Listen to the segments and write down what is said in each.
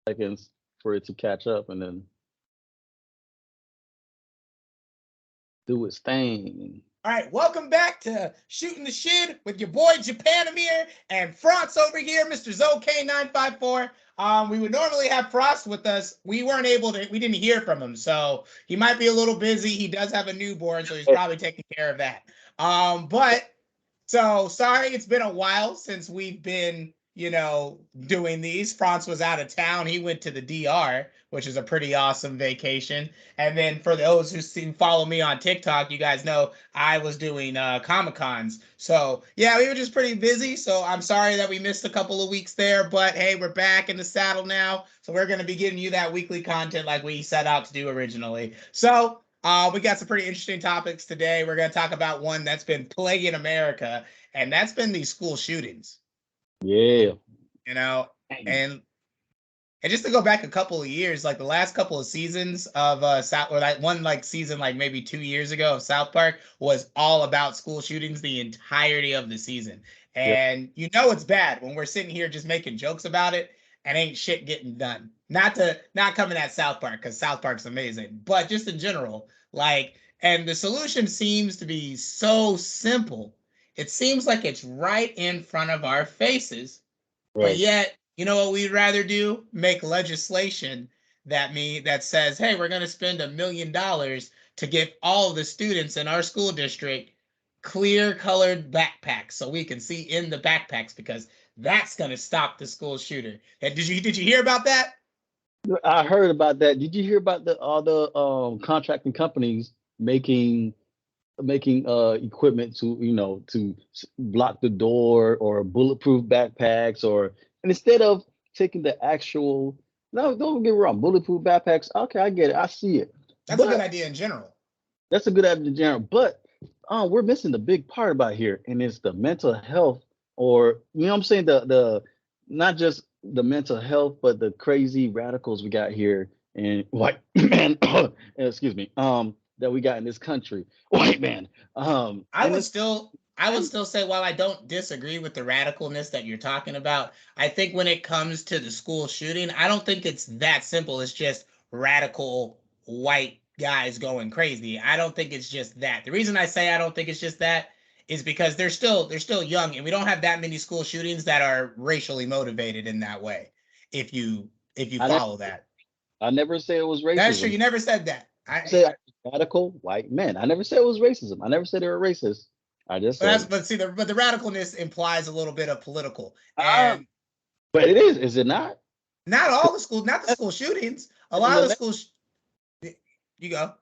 seconds for it to catch up and then do its thing. All right, welcome back to Shooting the Shit with your boy Japanimir and Franz over here, Mr. ZoK954. We would normally have Frost with us. We weren't able to, we didn't hear from him, so he might be a little busy. He does have a newborn, so he's probably taking care of that. But so sorry, it's been a while since we've been, doing these. Franz was out of town. He went to the DR, which is a pretty awesome vacation. And then for those who follow me on TikTok, you guys know I was doing Comic Cons. So yeah, we were just pretty busy. So I'm sorry that we missed a couple of weeks there, but hey, we're back in the saddle now. So we're gonna be giving you that weekly content like we set out to do originally. So we got some pretty interesting topics today. We're going to talk about one that's been plaguing America, and that's been these school shootings. Yeah. You know, and just to go back a couple of years, like the last couple of seasons of South, or like one like season like maybe 2 years ago of South Park was all about school shootings the entirety of the season. Yep. And it's bad when we're sitting here just making jokes about it and ain't shit getting done. Not coming at South Park because South Park's amazing, but just in general, like, and the solution seems to be so simple. It seems like it's right in front of our faces, but Right. yet, you know what we'd rather do? Make legislation that says, hey, we're going to spend $1 million to give all the students in our school district clear colored backpacks so we can see in the backpacks because that's going to stop the school shooter. And did you hear about that? I heard about that. Did you hear about the all the contracting companies making equipment to block the door or bulletproof backpacks or and instead of taking the actual no, don't get me wrong, bulletproof backpacks, okay, I get it, I see it, That's a good but idea in general. that's a good idea in general, but we're missing the big part about here, and it's the mental health, or what I'm saying, the not just the mental health, but the crazy radicals we got here and white man, excuse me, that we got in this country, white man, I and would it's still I would and still say while I don't disagree with the radicalness that you're talking about, I think when it comes to the school shooting, I don't think it's that simple. It's just radical white guys going crazy. I don't think it's just that. The reason I say I don't think it's just that is because they're still young and we don't have that many school shootings that are racially motivated in that way. If you I never, follow that. I never say it was That's true. racism. You never said that. I say radical white men. I never said it was racism. I never said they were racist. I just said, But see the radicalness implies a little bit of political. ah, And but it is it not? not 'Cause all the schools, not the that's school shootings. A sending lot of the the me- schools, you go.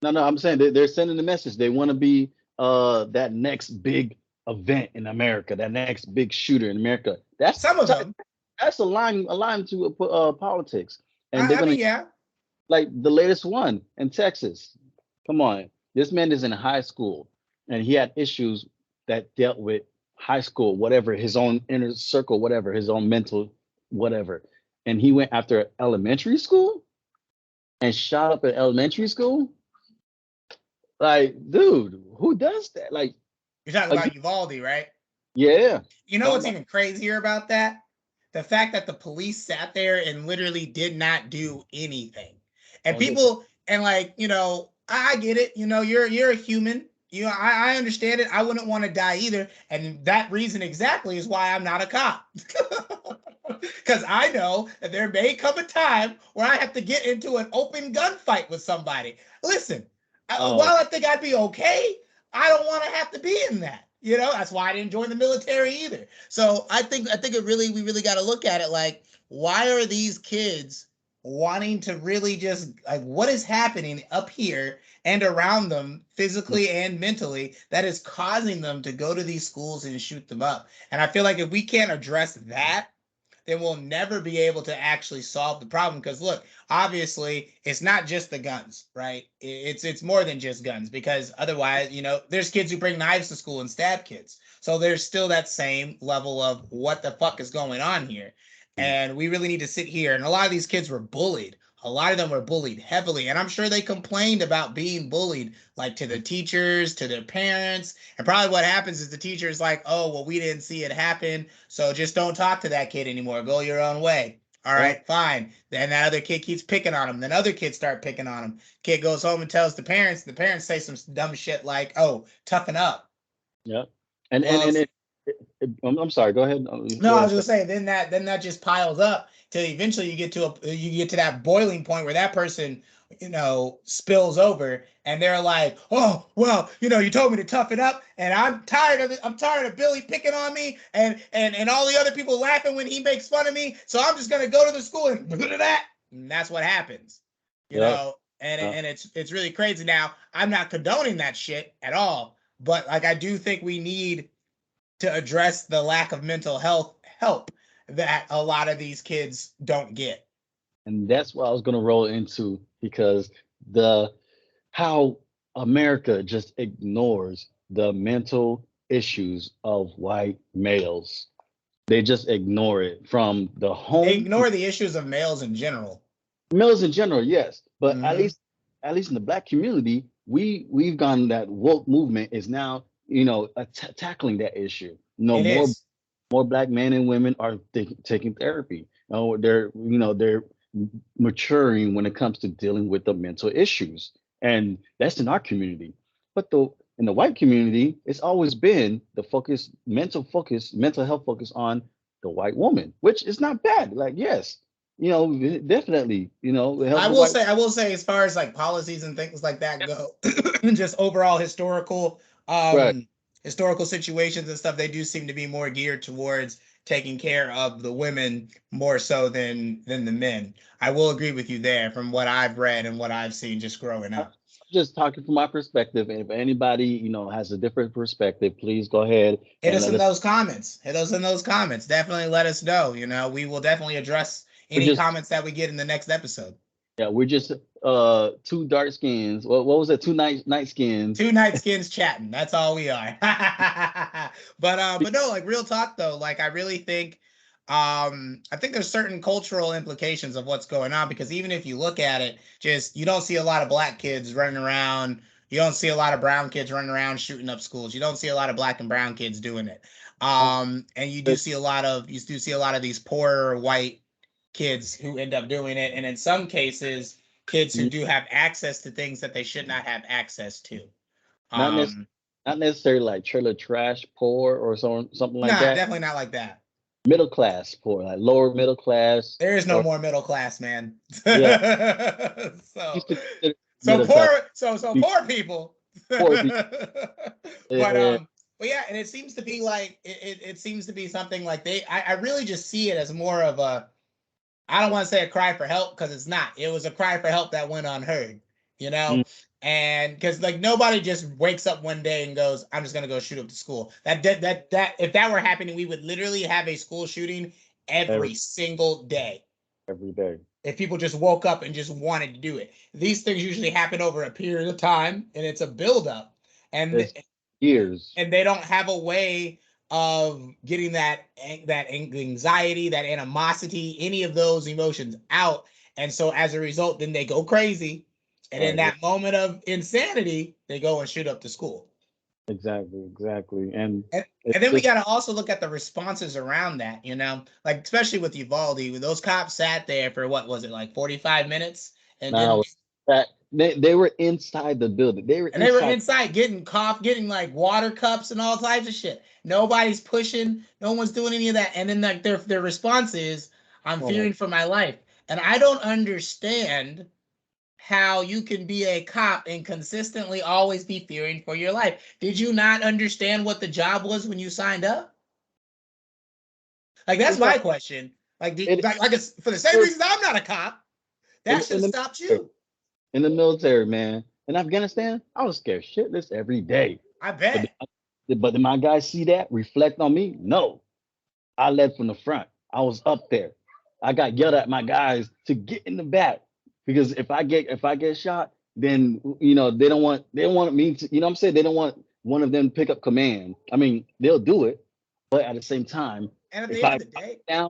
no, no, I'm saying they're sending the message. They want to be that next big event in America, that next big shooter in America. Some of them. That's aligned to politics, and they're I gonna mean, yeah. like the latest one in Texas. Come on, this man is in high school, and he had issues that dealt with high school, whatever his own inner circle, whatever his own mental, whatever, and he went after elementary school and shot up at elementary school. Like, dude, who does that? Like, You're talking again, about Uvalde, right? yeah, You know talking what's about even crazier about that? The fact that the police sat there and literally did not do anything. And oh, listen, people, and like, I get it. You're a human. I understand it. I wouldn't want to die either. And that reason exactly is why I'm not a cop. Because I know that there may come a time where I have to get into an open gunfight with somebody. Listen, oh, while I think I'd be okay, I don't want to have to be in that. That's why I didn't join the military either. So I think we really got to look at it like, why are these kids wanting to really just like what is happening up here and around them physically and mentally that is causing them to go to these schools and shoot them up? And I feel like if we can't address that, then we'll never be able to actually solve the problem. Because look, obviously, it's not just the guns, right? It's more than just guns. Because otherwise, there's kids who bring knives to school and stab kids. So there's still that same level of what the fuck is going on here. And we really need to sit here. And a lot of these kids were bullied. A lot of them were bullied heavily. And I'm sure they complained about being bullied, like to the teachers, to their parents. And probably what happens is the teacher's like, oh, well, we didn't see it happen. So just don't talk to that kid anymore. Go your own way. All right, fine. Then that other kid keeps picking on him. Then other kids start picking on him. Kid goes home and tells the parents. The parents say some dumb shit like, "Oh, toughen up." Yeah. And Well, I'm sorry. Go ahead. no, I was gonna say then that just piles up till eventually you get to that boiling point where that person, spills over and they're like, oh well, you told me to toughen up and I'm tired of it. I'm tired of Billy picking on me and all the other people laughing when he makes fun of me. So I'm just gonna go to the school and that. And that's what happens, Yeah. and it's really crazy. Now I'm not condoning that shit at all, but like I do think we need to address the lack of mental health help that a lot of these kids don't get. And that's what I was gonna roll into because the how America just ignores the mental issues of white males. They just ignore it from the They home. ignore the issues of males in general. Males in general, yes, but Mm-hmm. at least in the black community, we've gone that woke movement is now tackling that issue. It is. More black men and women are taking therapy. They're maturing when it comes to dealing with the mental issues, and that's in our community. But in the white community, it's always been the mental health focus on the white woman, which is not bad. Like, yes, definitely, help I the will white. say, I will say, as far as like policies and things like that go, and just overall Right. historical situations and stuff, they do seem to be more geared towards taking care of the women more so than the men. I will agree with you there from what I've read and what I've seen just growing I'm up. just talking from my perspective, and if anybody, has a different perspective, please go ahead Hit and us let in us. those comments. Hit us in those comments. Definitely let us know. We will definitely address We're any just, comments that we get in the next episode. yeah, we're just two dark skins. What was it? Two night skins. Two night skins chatting. That's all we are. But no, like real talk though, like I really think I think there's certain cultural implications of what's going on because even if you look at it, just you don't see a lot of black kids running around. You don't see a lot of brown kids running around shooting up schools. You don't see a lot of black and brown kids doing it. And you do see a lot of these poorer white kids who end up doing it. And in some cases, kids who do have access to things that they should not have access to. Not necessarily, Um, not necessarily like trailer trash poor or something like nah, that. definitely not like that. Middle class poor, like lower middle class, There is no or more middle class, man. yeah, so used to consider so middle class be poor people. poor people. but Yeah, yeah, and it seems to be like it seems to be something like I really just see it as more of a I don't want to say a cry for help because it's not. It was a cry for help that went unheard, you know? mm, And because like nobody just wakes up one day and goes, I'm just gonna go shoot up the school. That if that were happening, we would literally have a school shooting every every single day. every day. If people just woke up and just wanted to do it. These things usually happen over a period of time and it's a buildup. And It's years. and they don't have a way of getting that anxiety, that animosity, any of those emotions out. And so as a result, then they go crazy. And in Right. that moment of insanity, they go and shoot up the school. Exactly. And And, it's and then we just got to also look at the responses around that, like especially with Uvalde, when those cops sat there for what was it, like 45 minutes and now didn't it's that they were inside the building. They were and they were inside. inside getting like water cups and all types of shit. Nobody's pushing, no one's doing any of that. And then like their response is, I'm Oh my, fearing for my life. And I don't understand how you can be a cop and consistently always be fearing for your life. Did you not understand what the job was when you signed up? Like that's my exactly. question. Like, It, like it's for the same it reasons I'm not a cop. in That should in have the stopped military, you. in the military, man. In Afghanistan, I was scared shitless every day. I But bet. did my guys see that reflect on me? No, I led from the front. I was up there. I got yelled at my guys to get in the back because if I get shot, then they don't want me to, what I'm saying, they don't want one of them to pick up command. I mean, they'll do it, but at the same time, And at the if end of I the day, down,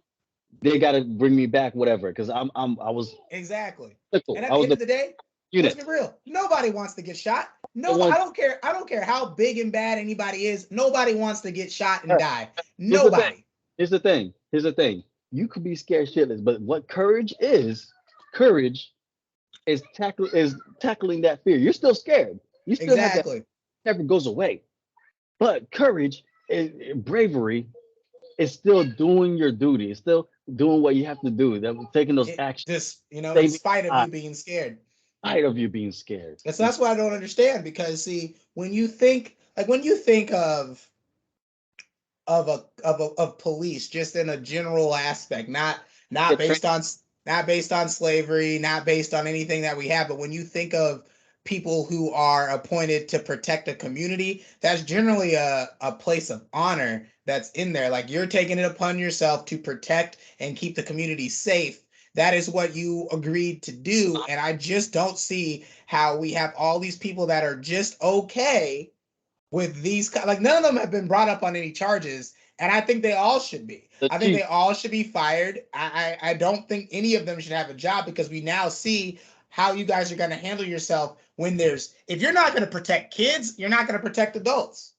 they got to bring me back, whatever. Because I was exactly. fickle. And at I the was end the of the day, let's be unit. real. Nobody wants to get shot. I No, I want. don't care. I don't care how big and bad anybody is. Nobody wants to get shot and die. Here's the thing. Nobody. Here's the thing. You could be scared shitless, but what courage is tackling that fear. You're still scared. You still have that, Exactly. never goes away. But courage and bravery is still doing your duty. It's still doing what you have to do. That taking those It actions, just, in saving spite of lives, you being scared. in spite of you being scared. That's what I don't understand, because see, when you think of police just in a general aspect, not Get trained. based on slavery, not based on anything that we have, but when you think of people who are appointed to protect a community, that's generally a place of honor that's in there. Like, you're taking it upon yourself to protect and keep the community safe. That is what you agreed to do. And I just don't see how we have all these people that are just okay with these, like, none of them have been brought up on any charges, and I think they all should be. The I think chief, they all should be fired. I don't think any of them should have a job, because we now see how you guys are going to handle yourself when there's, if you're not going to protect kids, you're not going to protect adults.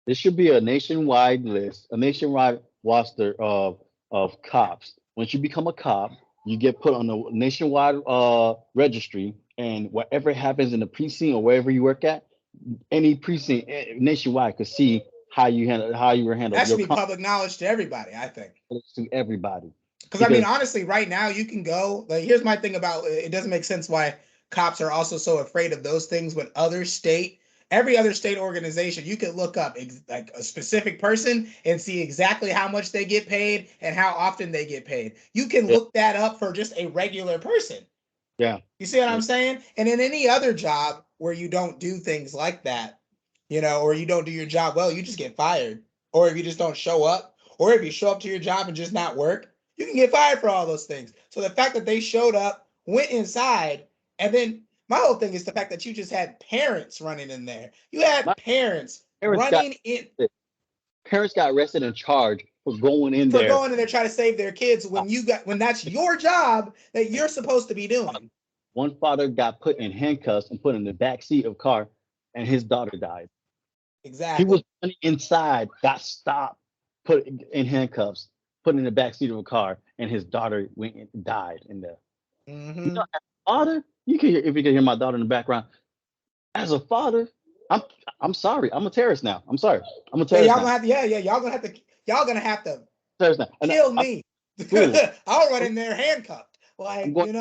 this should be a nationwide list, a nationwide roster of cops. Once you become a cop, you get put on the nationwide registry, and whatever happens in the precinct or wherever you work at, any precinct nationwide could see how you were handled. That should Your be public knowledge to everybody, I think. to everybody Because I mean, because honestly, right now you can go. Like, here's my thing about it. It doesn't make sense why cops are also so afraid of those things. When every other state organization, you can look up like a specific person and see exactly how much they get paid and how often they get paid. You can yeah, look that up for just a regular person. yeah, You see what yeah, I'm saying? And in any other job where you don't do things like that, or you don't do your job well, you just get fired. Or if you just don't show up, or if you show up to your job and just not work, you can get fired for all those things. So the fact that they showed up, went inside, and then my whole thing is the fact that you just had parents running in there. You my had parents parents got running in parents got arrested and charged for going in for there. going in there trying to save their kids when that's your job that you're supposed to be doing. One father got put in handcuffs and put in the back seat of a car, and his daughter died. He was Exactly. running inside, got stopped, put in handcuffs, put in the back seat of a car, and his daughter went and died in there. You know, Mm-hmm. as a father, you can hear if you can hear my daughter in the background. As a father, I'm I'm sorry. I'm a terrorist now. I'm sorry. I'm a Yeah, terrorist now. y'all gonna have to Terrorist now. And kill I'm me. doing it. I'll run I'm, in there handcuffed. I'm Like, going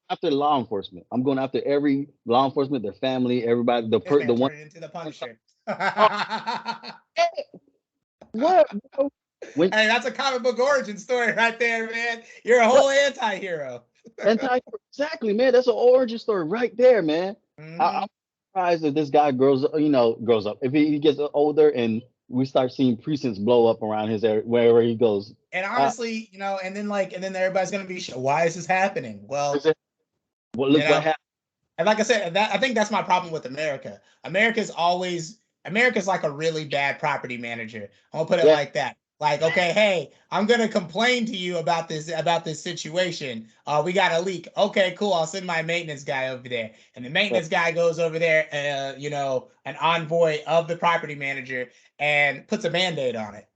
after law enforcement. I'm going after every law enforcement, their family, everybody, this the man one. turned into the Punisher. Oh, Hey, what, bro? When that's a comic book origin story right there, man. You're a whole anti-hero. anti exactly, man. That's an origin story right there, man. I'm Hmm. surprised if this guy grows up. If he gets older and we start seeing precincts blow up around his area wherever he goes. And Uh, honestly, and then everybody's gonna be, why is this happening? is Well, it, well, you look what know, happened. and like I said, I think that's my problem with America. America's like a really bad property manager. I'm gonna put it Yeah, like that. Like, okay, hey, I'm gonna complain to you about this situation. We got a leak. Okay, cool. I'll send my maintenance guy over there, and the yeah, maintenance guy goes over there, an envoy of the property manager, and puts a band-aid on it,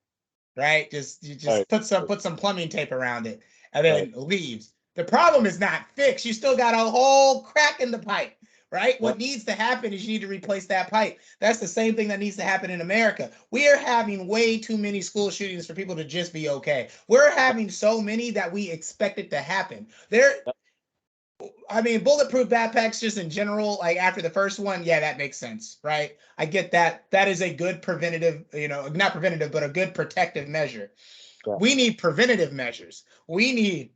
right? right, Just put some plumbing tape around it, and right, then leaves. The problem is not fixed. You still got a whole crack in the pipe, right? yeah. What needs to happen is you need to replace that pipe. That's the same thing that needs to happen in America. We are having way too many school shootings for people to just be okay. We're having so many that we expect it to happen. I mean, bulletproof backpacks just in general, like after the first one, yeah, that makes sense, right? I get that. That is a good preventative, not preventative, but a good protective measure. Yeah. We need preventative measures. We need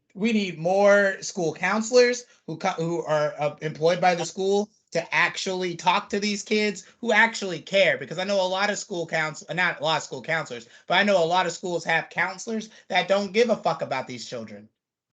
more school counselors who are employed by the school to actually talk to these kids who actually care. Because I know a lot of not a lot of school counselors, but I know a lot of schools have counselors that don't give a fuck about these children.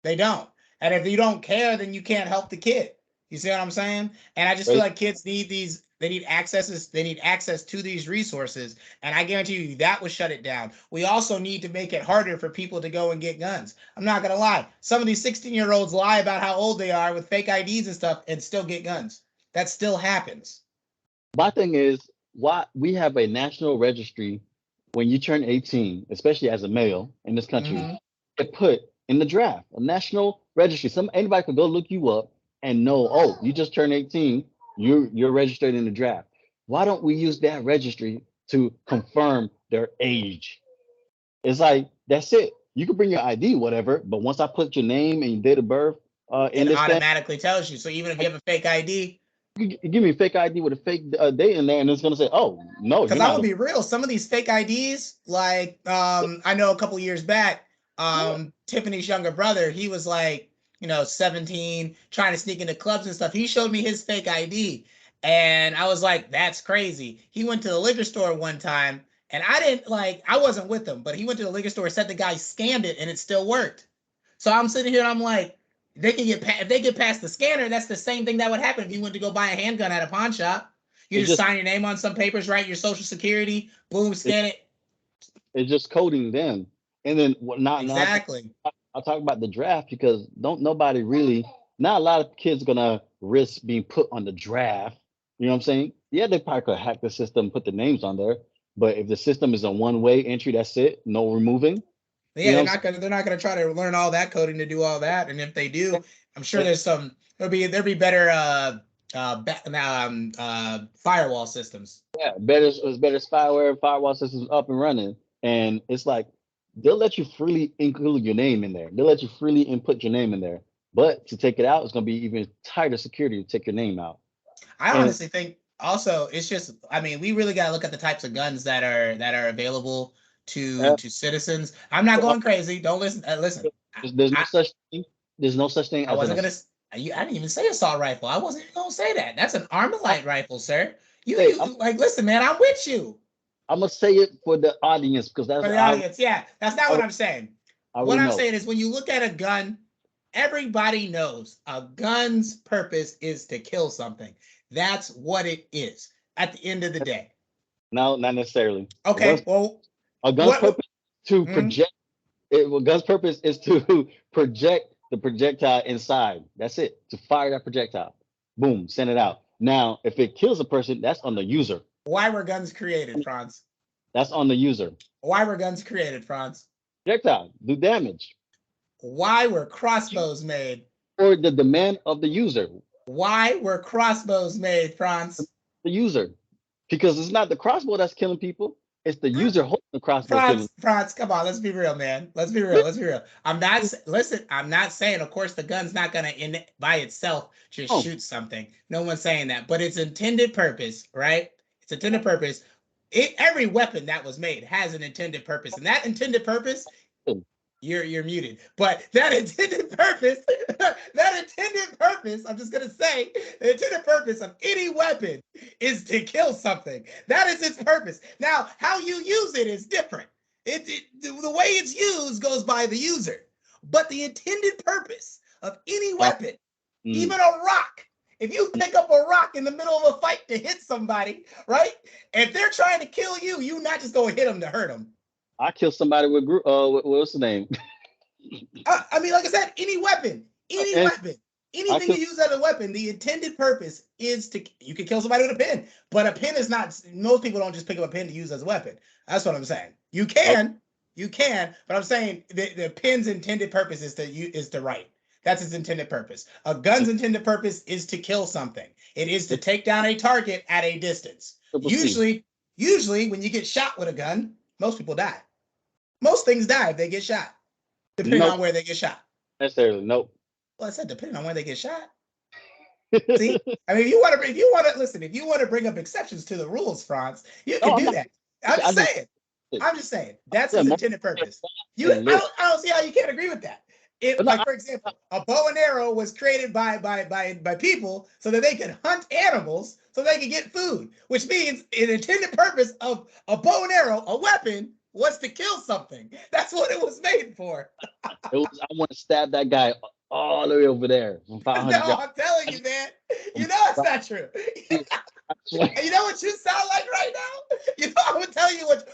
They don't. And if you don't care, then you can't help the kid. You see what I'm saying? And I just feel Raise- like kids need these. They need access to these resources, and I guarantee you that would shut it down. We also need to make it harder for people to go and get guns. I'm not gonna lie. Some of these 16-year-olds lie about how old they are with fake IDs and stuff and still get guns. That still happens. My thing is why we have a national registry when you turn 18, especially as a male in this country. Mm-hmm. get put in the draft, a national registry. Anybody could go look you up and know, oh, you just turned 18, you're registered in the draft. Why don't we use that registry to confirm their age? It's like that's it. You can bring your ID, whatever, but once I put your name and your date of birth in It this thing, automatically tells you. So even if you have a fake ID, give me a fake ID with a fake date in there, and it's gonna say, oh no, because you're I'm not. gonna be real, some of these fake IDs, like I know a couple years back, Tiffany's younger brother, he was like, 17, trying to sneak into clubs and stuff. He showed me his fake ID, and I was like, that's crazy. He went to the liquor store one time, and I wasn't with him, but he went to the liquor store, said the guy scanned it, and it still worked. So I'm sitting here, and I'm like, if they get past the scanner, that's the same thing that would happen if you went to go buy a handgun at a pawn shop. You It's just just sign your name on some papers, write your social security, boom, it, scan it. it's just coding them, and then not now. Exactly. I'll talk about the draft because don't nobody really. Not a lot of kids are gonna risk being put on the draft. You know what I'm saying? Yeah, they probably could hack the system, put the names on there, but if the system is a one-way entry, that's it, no removing. You Yeah, know they're what not gonna they're not gonna try to learn all that coding to do all that. And if they do, I'm sure I'm saying? there'll be better firewall systems. Yeah, better spyware, firewall systems up and running, and it's like they'll let you freely include your name in there. They'll let you freely input your name in there, but to take it out, it's gonna be even tighter security to take your name out. I And honestly think also it's just, I mean, we really got to look at the types of guns that are available uh, to citizens. I'm not going crazy. Don't listen. Listen, there's no I, such thing. There's no such thing I as an wasn't gonna. assault. I didn't even say assault rifle. I wasn't even gonna say that. That's an Armalite rifle, sir. Say, You like listen, man. I'm with you. I'm gonna say it for the audience because For the audience, yeah, that's not I, what I'm saying. I What already I'm know. saying is when you look at a gun, everybody knows a gun's purpose is to kill something. That's what it is at the end of the day. No, not necessarily. Okay, well, A gun's what purpose to mm, project. Well, gun's purpose is to project the projectile inside. That's it. To fire that projectile. Boom, send it out. Now, if it kills a person, that's on the user. why were guns created, Franz? That's on the user. Why were guns created, Franz? Projectile do damage Why were crossbows made? or the demand of the user. Why were crossbows made, Franz? The user, because it's not the crossbow that's killing people. It's the user holding the crossbow killing. Franz, come on, let's be real, man. Let's be real. Let's be real. Listen, I'm not saying, of course, the gun's not gonna by itself just Oh, shoot something. No one's saying that, but its intended purpose, right? Its intended purpose. Every weapon that was made has an intended purpose, and that intended purpose, you're muted. But that intended purpose, I'm just gonna say, the intended purpose of any weapon is to kill something. That is its purpose. Now, how you use it is different. The way it's used goes by the user. But the intended purpose of any weapon, even a rock, if you pick up a rock in the middle of a fight to hit somebody, right? If they're trying to kill you, you're not just gonna hit them to hurt them. I killed somebody with what's the name? I mean, like I said, any weapon, And I anything you killed. use as a weapon, the intended purpose is you can kill somebody with a pen, but a pen is not, most people don't just pick up a pen to use as a weapon. That's what I'm saying. You can, but I'm saying the pen's intended purpose is to write. That's its intended purpose. A gun's intended purpose is to kill something. It is to take down a target at a distance. Triple C. Usually when you get shot with a gun, most people die. Most things die if they get shot, depending Nope. on where they get shot. Necessarily. Nope. Well, I said depending on where they get shot. See, I mean, if you want to bring up exceptions to the rules, Franz, you No, can I'm do not. that. I'm I just just. saying. I'm just saying. That's Yeah, his more intended purpose. and live. I don't see how you can't agree with that. If, But no, like, for example, a bow and arrow was created by people so that they could hunt animals so they could get food, which means an intended purpose of a bow and arrow, a weapon, was to kill something. That's what it was made for. it was. I want to stab that guy all the way over there from No, 500 yards. I'm telling you, man. You From know it's not true. I swear. And you know what you sound like right now? I would tell you what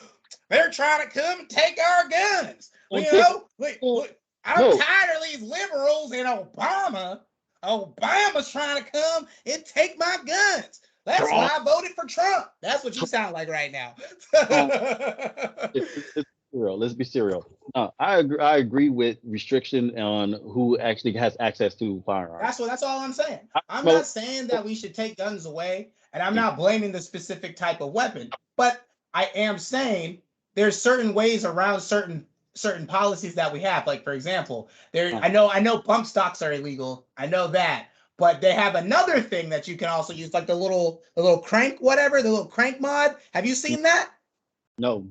they're trying to come and take our guns. Well, Don't take it. I'm No. tired of these liberals and Obama. Obama's trying to come and take my guns. That's why Trump. I voted for Trump. That's what you sound like right now. Trump. serial. Let's be serial. No, I agree with restriction on who actually has access to firearms. That's all I'm saying. I I'm not promote. saying that we should take guns away, and I'm not blaming the specific type of weapon, but I am saying there's certain ways around certain policies that we have. Like for example, there I know bump stocks are illegal. I know that. But they have another thing that you can also use, like the little crank, whatever, the little crank mod. Have you seen that? No,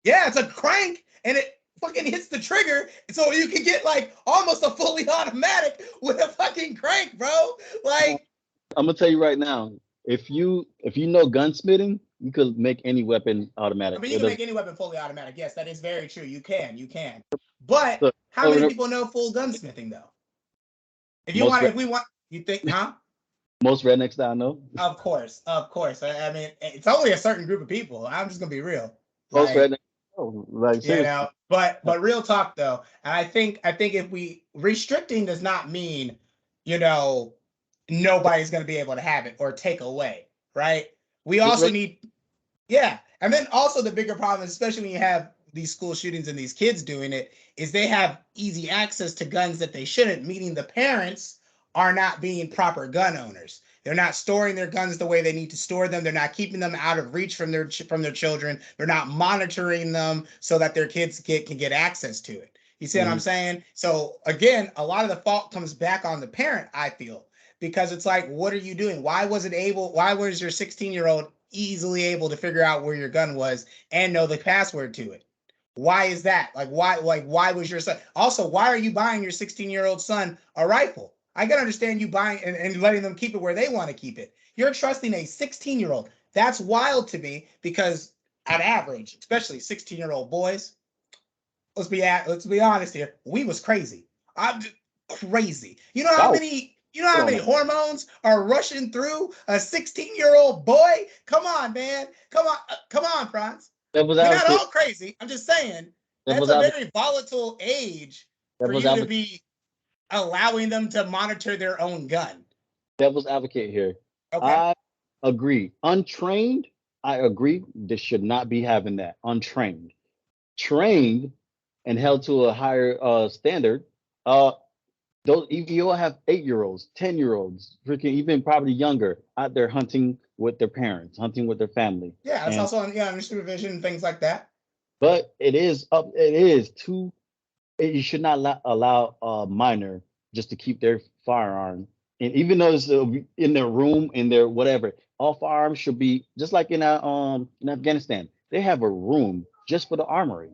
Yeah, it's a crank and it fucking hits the trigger. So you can get like almost a fully automatic with a fucking crank, bro. Like, I'm gonna tell you right now. If you know gunsmithing, you could make any weapon I automatic. mean, you It can doesn't. make any weapon fully automatic. Yes, that is very true. You can, you can. But So, how many people know full gunsmithing though? If you most want, re- if we want, you think, huh? most rednecks that I know, Of course, of course. I mean, it's only a certain group of people. I'm just gonna be real. most Like, rednecks. Oh, like you seriously. know, but real talk though, and I think if we restricting does not mean, you know, nobody's going to be able to have it or take away, right? We Just also need, yeah, and then also the bigger problem, especially when you have these school shootings and these kids doing it, is they have easy access to guns that they shouldn't, meaning the parents are not being proper gun owners. They're not storing their guns the way they need to store them. They're not keeping them out of reach from their children. They're not monitoring them so that their kids can get access to it. You see what I'm Mhm. saying? So again, a lot of the fault comes back on the parent, I feel, because it's like, what are you doing? Why was your 16-year-old easily able to figure out where your gun was and know the password to it? Why is that? Why was your son? Also, why are you buying your 16-year-old son a rifle? I can understand you buying and letting them keep it where they want to keep it. You're trusting a 16-year-old. That's wild to me because on average, especially 16-year-old boys, let's be honest here, we was crazy. I'm just crazy. Wow, You know hold how on many now. hormones are rushing through a 16-year-old boy? Come on, man. Come on, Franz. Devil's We're not advocate. all crazy. I'm just saying that's Devil's a advocate. very volatile age for Devil's you to advocate. be allowing them to monitor their own gun. Devil's advocate here. Okay. I agree. Untrained, I agree. They should not be having that. Untrained, trained, and held to a higher standard. Uh, those you all have 8-year-olds, 10-year-olds, freaking even probably younger out there hunting with their parents, hunting with their family, Yeah, that's and also under supervision and things like that. but it is up. It is too. You should not allow a minor just to keep their firearm. And even though it's in their room, in their whatever, all firearms should be just like in Afghanistan. They have a room just for the armory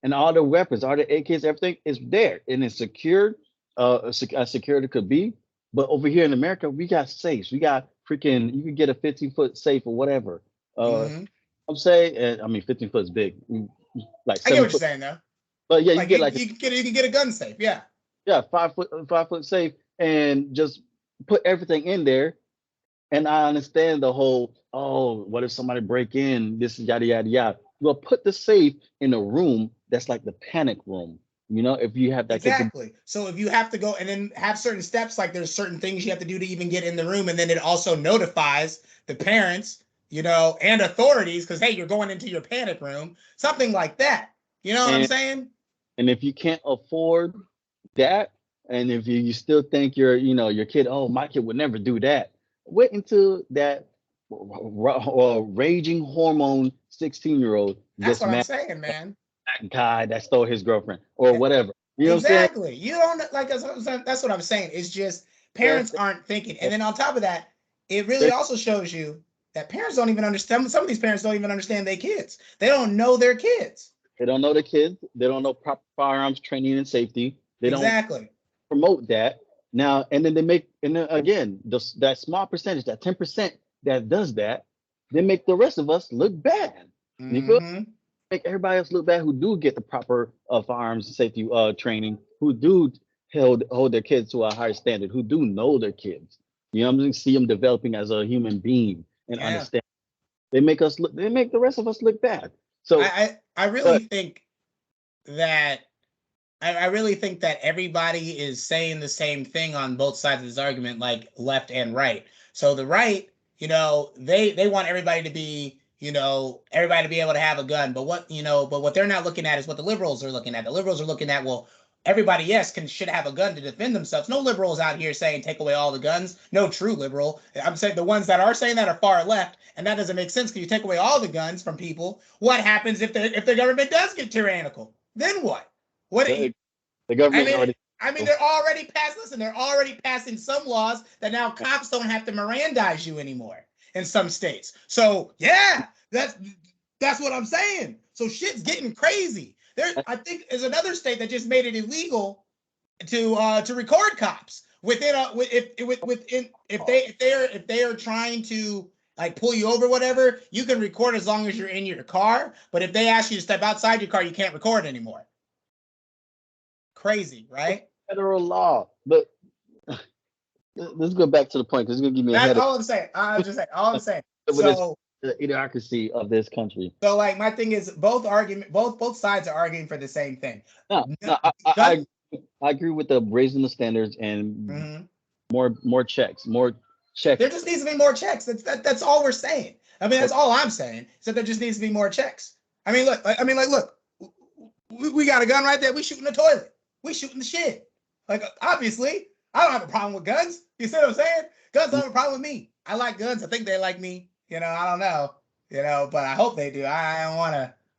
and all the weapons, all the AKs, everything is there and it's secured, as secure as it could be. But over here in America, we got safes. We got freaking. You can get a 15-foot safe or whatever. Uh, Hmm. I'm saying, I mean, 15 foot is big, like I get what seven you're foot. saying though. But yeah, you Like get like you can get a gun safe. Yeah. yeah, 5 foot safe, and just put everything in there. And I understand the whole, oh, what if somebody break in? This yada yada yada. Well, put the safe in a room that's like the panic room. If you have that capability. Exactly. So if you have to go and then have certain steps, like there's certain things you have to do to even get in the room, and then it also notifies the parents, and authorities, because hey, you're going into your panic room, something like that. You know what I'm And saying? and if you can't afford that, and if you still think your kid, oh, my kid would never do that, wait until that raging hormone 16-year-old That's gets what I'm mad saying, man. at that guy that stole his girlfriend or whatever. You know what I'm saying? Exactly. You don't like that's what I'm saying. It's just That's parents aren't thinking. And then on top of that, it really they, also shows you that parents don't even understand. Some of these parents don't even understand their kids. They don't know their kids. they don't know the kids. They don't know proper firearms training and safety. They don't Exactly. promote that now, and then and then again, that small percentage, that 10% that does that, they make the rest of us look bad. You feel? Hmm. Make everybody else look bad who do get the proper firearms safety training, who do hold their kids to a higher standard, who do know their kids. You know what I'm saying? See them developing as a human being and Yeah. understand. They make the rest of us look bad. So, I really but think that I really think that everybody is saying the same thing on both sides of this argument, like left and right. So the right, they want everybody to be, everybody to be able to have a gun. But what they're not looking at is what the liberals are looking at. The liberals are looking at, well, everybody, yes, should have a gun to defend themselves. No liberals out here saying take away all the guns. No true liberal. I'm saying the ones that are saying that are far left, and that doesn't make sense because you take away all the guns from people. What happens if the government does get tyrannical? Then what? What? The government they're already passing. Listen, they're already passing some laws that now cops don't have to Mirandize you anymore in some states. So yeah, that's what I'm saying. So shit's getting crazy. I think there's another state that just made it illegal to record cops if they are trying to like pull you over, whatever. You can record as long as you're in your car, but if they ask you to step outside your car, you can't record anymore. Crazy, right? Federal law, but let's go back to the point because it's gonna give me a headache. That's all I'm saying. All I'm saying. So the idiocracy of this country. So like my thing is both sides are arguing for the same thing. No, I agree with the raising the standards and more checks. There just needs to be more checks. That's all we're saying. I mean, that's all I'm saying. So there just needs to be more checks. I mean, look. We got a gun right there. We shooting the toilet. We shooting the shit. Like, obviously, I don't have a problem with guns. You see what I'm saying? Guns don't have a problem with me. I like guns. I think they like me. I don't know. But I hope they do. I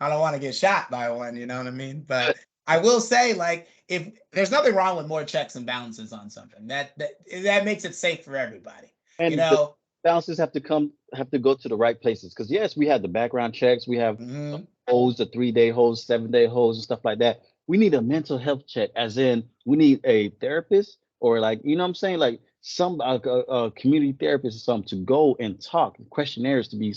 don't want to get shot by one. You know what I mean? But I will say, like, if there's nothing wrong with more checks and balances on something, that makes it safe for everybody. And the balances have to go to the right places. Because yes, we have the background checks. We have holds, the 3-day holds, 7-day holds, and stuff like that. We need a mental health check, as in we need a therapist or like, you know what I'm saying? Like some a community therapist or something to go and talk, questionnaires to be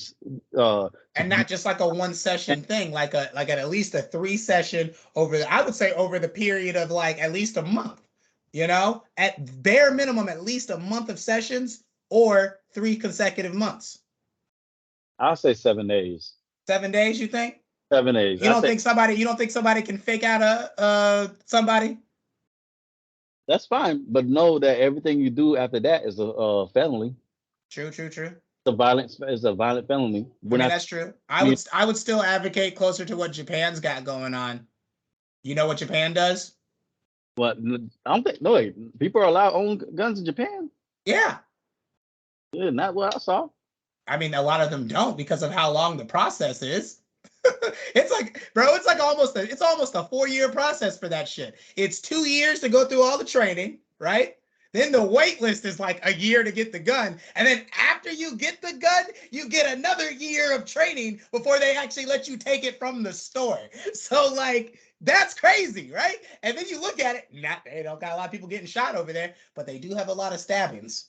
and not just like a 1 session thing, like at least a 3 session I would say over the period of like at least a month, at bare minimum, at least a month of sessions or 3 consecutive months. I'll say 7 days. 7 days, you think? 7 days. You don't think somebody can fake out somebody? That's fine, but know that everything you do after that is a felony. True. It's a violent felony. That's true. I would still advocate closer to what Japan's got going on. You know what Japan does? What? I don't think. No, wait. People are allowed to own guns in Japan. Yeah. Yeah, not what I saw. I mean, a lot of them don't because of how long the process is. It's like, bro, it's almost a 4-year process for that shit. It's 2 years to go through all the training, right? Then the wait list is like a year to get the gun. And then after you get the gun, you get another year of training before they actually let you take it from the store. So like, that's crazy, right? And then you look at it, they don't got a lot of people getting shot over there, but they do have a lot of stabbings.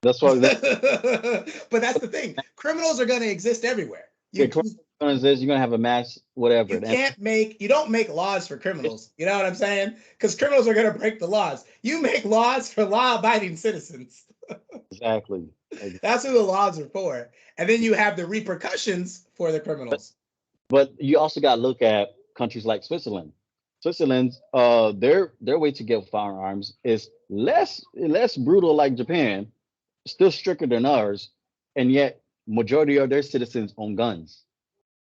That's why. But that's the thing. Criminals are going to exist everywhere. You're gonna have a mass whatever. You don't make laws for criminals. You know what I'm saying? Because criminals are gonna break the laws. You make laws for law-abiding citizens. Exactly. That's who the laws are for. And then you have the repercussions for the criminals. But you also got to look at countries like Switzerland. Switzerland's their way to get firearms is less brutal like Japan, still stricter than ours, and yet majority of their citizens own guns.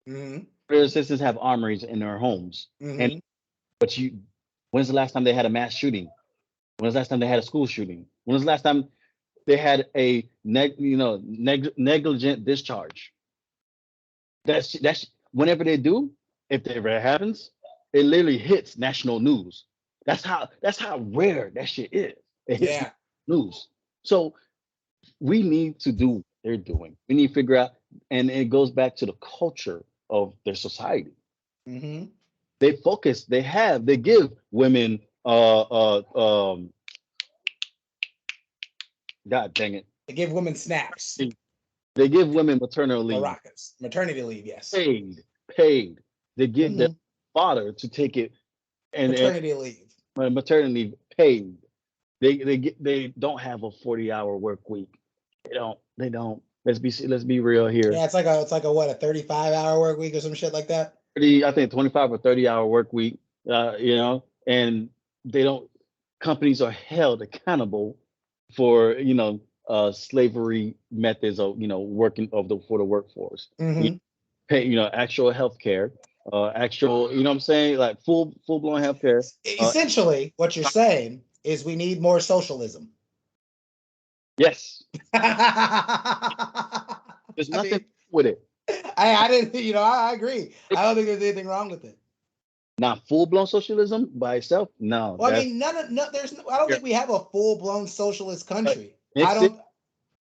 Their citizens have armories in their homes. But when's the last time they had a mass shooting? When's the last time they had a school shooting? When's the last time they had a negligent discharge? That's whenever they do, if it ever happens, it literally hits national news. That's how rare that shit is. It hits news. So we need to do what they're doing. We need to figure out, and it goes back to the culture of their society. They focus. They give women. God dang it. They give women snaps. They give women maternity leave. Maracas. Maternity leave, yes. Paid. They give their father to take it. And maternity leave. Maternity leave paid. They don't have a 40-hour work week. They don't. Let's be real here. Yeah, it's like a 35-hour work week or some shit like that. I think 25 or 30-hour work week. And they don't. Companies are held accountable for slavery methods of working for the workforce. pay, actual healthcare, actual, you know what I'm saying, like full blown healthcare. Uh, Essentially, what you're saying is we need more socialism. yes, I there's nothing mean, with it. I didn't, I agree. I It's don't think there's anything wrong with it. not full blown socialism by itself. No, Well, I that's mean, I don't yeah. think we have a full blown socialist But country. I mix it, don't.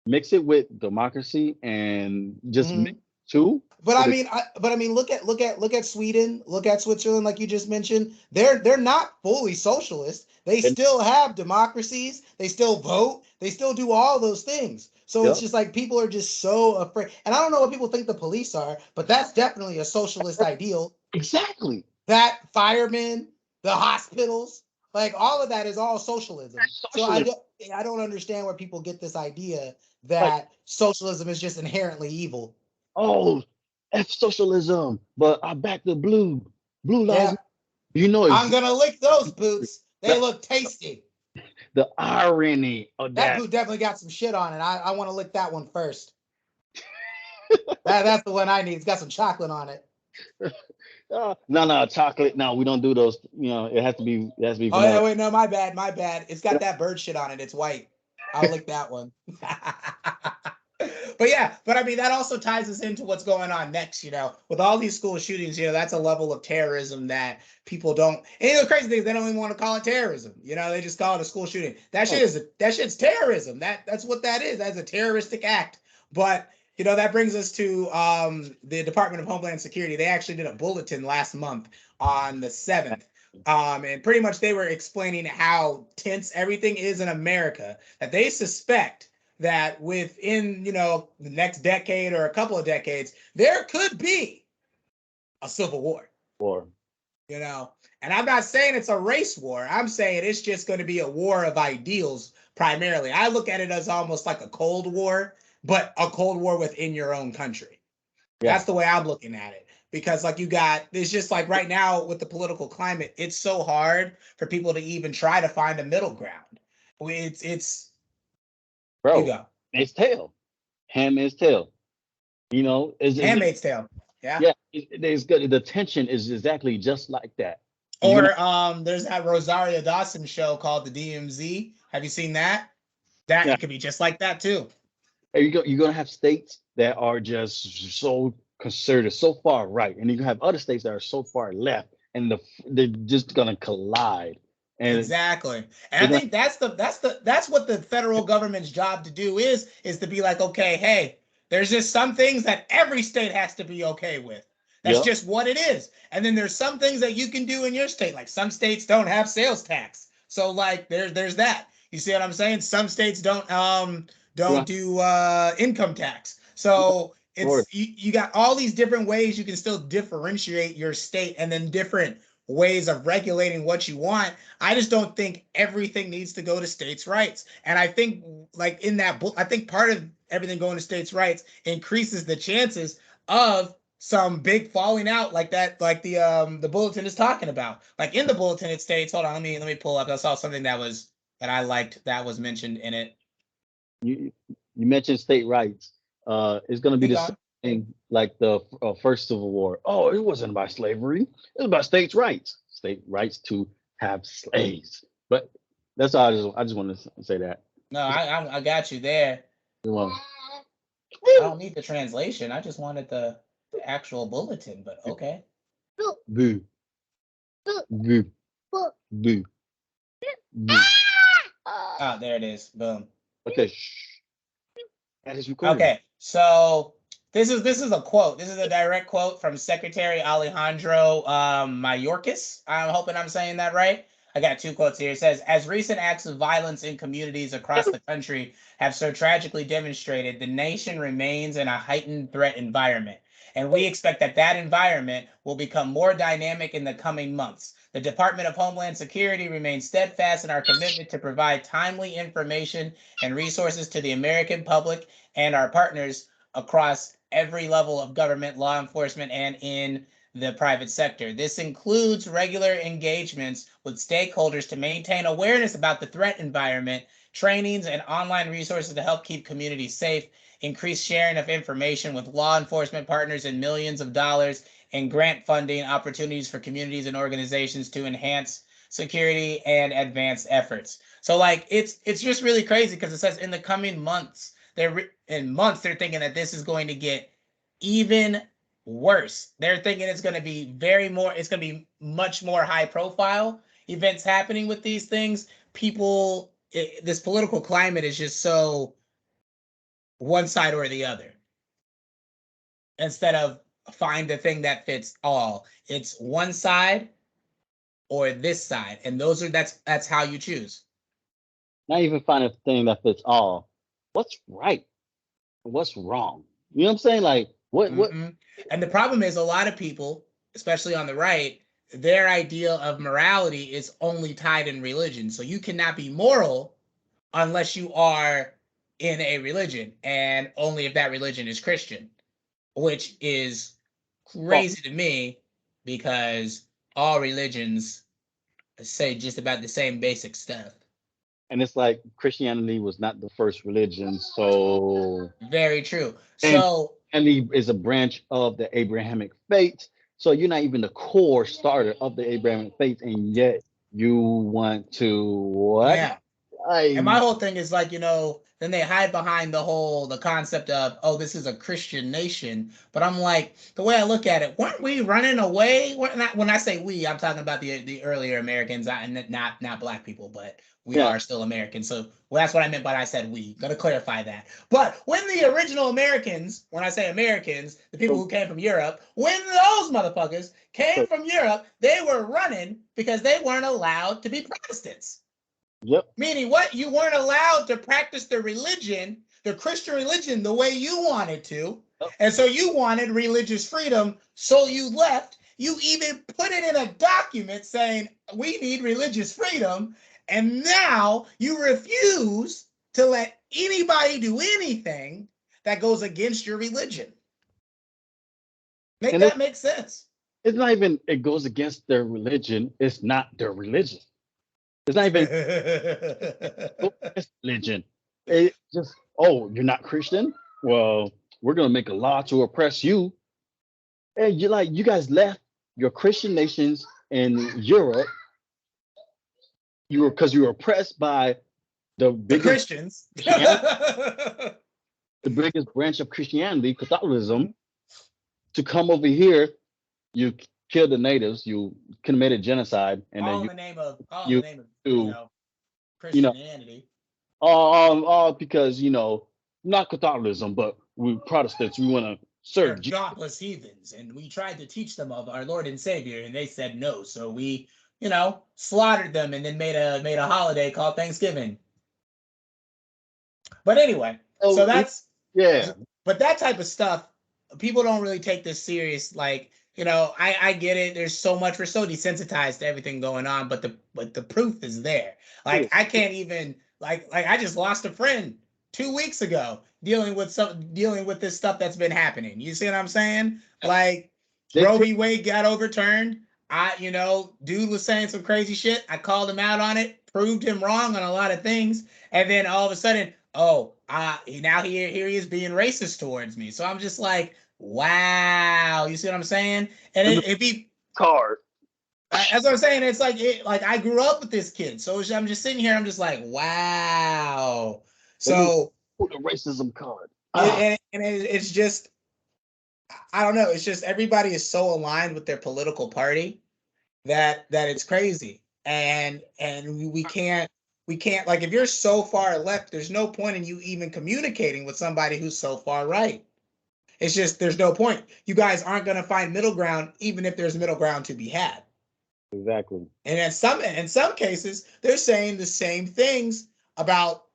mix it with democracy, and just mix Mhm. two. But It I is mean, look at Sweden, look at Switzerland, like you just mentioned. They're not fully socialist. They and still have democracies. They still vote. They still do all those things. So it's yep, just like people are just so afraid. And I don't know what people think the police are, but that's definitely a socialist ideal. exactly. That firemen, the hospitals, like all of that is all socialism. So Socialism. I don't understand where people get this idea Like, that socialism is just inherently evil. oh, F socialism, but I back the blue lives. Yeah. You know I'm exactly gonna lick those boots. They the, look tasty. the irony of That that. boot definitely got some shit on it. I want to lick that one first. That's the one I need. It's got some chocolate on it. No, chocolate. No, we don't do those. It has to be Oh yeah, vanilla. wait, no, my bad, my bad. It's got that bird shit on it. It's white. I'll lick that one. But yeah, but I mean that also ties us into what's going on next. With all these school shootings, that's a level of terrorism that people don't. And the crazy thing is they don't even want to call it terrorism. They just call it a school shooting. That shit's terrorism. That's what that is. That's a terroristic act. But that brings us to the Department of Homeland Security. They actually did a bulletin last month on the 7th. And pretty much they were explaining how tense everything is in America, that they suspect that within the next decade or a couple of decades there could be a civil war. Or And I'm not saying it's a race war. I'm saying it's just going to be a war of ideals primarily. I look at it as almost like a Cold War, but a Cold War within your own country. yeah, That's the way I'm looking at it. Because it's just like right now with the political climate, it's so hard for people to even try to find a middle ground. It's you bro, go. it's tail. Handmaid's Tale. Is Handmaid's Tale. Yeah. yeah, it's good. The tension is exactly just like that. You're gonna Or there's that Rosario Dawson show called the DMZ. Have you seen that? yeah, That could be just like that too. you're gonna have states that are just so conservative, so far right, and you can have other states that are so far left, and they're just gonna collide, and Exactly. And they're I gonna think that's what the federal government's job to do is to be like, okay, hey, there's just some things that every state has to be okay with. That's yeah, just what it is. And then there's some things that you can do in your state. Like some states don't have sales tax. So like there's that. You see what I'm saying? Some states don't yeah, do income tax. So Florida, you got all these different ways you can still differentiate your state and then different ways of regulating what you want. I just don't think everything needs to go to states' rights. And I think, like in that book, I think part of everything going to states' rights increases the chances of some big falling out like that, like the bulletin is talking about. Like in the bulletin, it states, hold on, let me pull up. I saw something that I liked that was mentioned in it. you you mentioned state rights. It's gonna be Keep the same going. thing like the first Civil War. Oh, it wasn't about slavery. It was about state rights to have slaves. But that's all. I just want to say that. No, I got you there. Well, I don't need the translation. I just wanted the actual bulletin, but okay. boo, boo, boo, boo. Oh, there it is. Boom. Okay, shh. That is recording. Okay, so this is a quote. This is a direct quote from Secretary Alejandro Mayorkas. I'm hoping I'm saying that right. I got two quotes here. It says, "As recent acts of violence in communities across the country have so tragically demonstrated, the nation remains in a heightened threat environment, and we expect that environment will become more dynamic in the coming months. The Department of Homeland Security remains steadfast in our commitment to provide timely information and resources to the American public and our partners across every level of government, law enforcement, and in the private sector. This includes regular engagements with stakeholders to maintain awareness about the threat environment, trainings, and online resources to help keep communities safe, increase sharing of information with law enforcement partners, and millions of dollars in grant funding opportunities for communities and organizations to enhance security and advance efforts. So like it's just really crazy because it says in the coming months, they're thinking that this is going to get even worse. They're thinking it's going to be it's going to be much more high profile events happening with these things. This political climate is just so one side or the other. Instead of find the thing that fits all, it's one side or this side, and that's how you choose. Not even find a thing that fits all. What's right? What's wrong? You know what I'm saying? Like what? And the problem is a lot of people, especially on the right, their idea of morality is only tied in religion. So you cannot be moral unless you are in a religion, and only if that religion is Christian, which is crazy to me because all religions say just about the same basic stuff. And it's like Christianity was not the first religion, so Very true. and So Christianity is a branch of the Abrahamic faith. So you're not even the core starter of the Abrahamic faith, and yet you want to what? yeah. And my I whole thing is like, then they hide behind the concept of, oh, this is a Christian nation. But I'm like, the way I look at it, weren't we running away? When I say we, I'm talking about the earlier Americans, and not black people, but we yeah. are still Americans. So that's what I meant by I said we. Gotta clarify that. But when the original Americans, when I say Americans, the people who came from Europe, when those motherfuckers came from Europe, they were running because they weren't allowed to be Protestants. Yep. Meaning what? You weren't allowed to practice the religion, the Christian religion, the way you wanted to. Yep. And so you wanted religious freedom, so you left. You even put it in a document saying, we need religious freedom. And now you refuse to let anybody do anything that goes against your religion. Make that make sense. It's not even, it goes against their religion. It's not their religion. It's not even religion. It just, oh, you're not Christian? Well, we're gonna make a law to oppress you. And you guys left your Christian nations in Europe. Because you were oppressed by the Christians. the biggest branch of Christianity, Catholicism, to come over here. You killed the natives, you committed genocide, and all then in the name of you know, Christianity. all because not Catholicism, but we Protestants, we want to serve Jesus. Godless heathens, and we tried to teach them of our Lord and Savior, and they said no. So we, slaughtered them, and then made a holiday called Thanksgiving. But anyway, so that's But that type of stuff, people don't really take this serious. Like, I get it. There's so much. We're so desensitized to everything going on, but the proof is there. Like, I can't even like I just lost a friend 2 weeks ago dealing with this stuff that's been happening. You see what I'm saying? Like, Roe v. Wade got overturned. Dude was saying some crazy shit. I called him out on it, proved him wrong on a lot of things, and then all of a sudden, now here he is being racist towards me. So I'm just like, wow. You see what I'm saying? And it be hard. As I'm saying, it's like I grew up with this kid, so I'm just sitting here. I'm just like, wow. So the racism card, and it's just, I don't know. It's just everybody is so aligned with their political party that it's crazy, and we can't like, if you're so far left, there's no point in you even communicating with somebody who's so far right. It's just, there's no point. You guys aren't going to find middle ground, even if there's middle ground to be had. Exactly. And in some cases, they're saying the same things about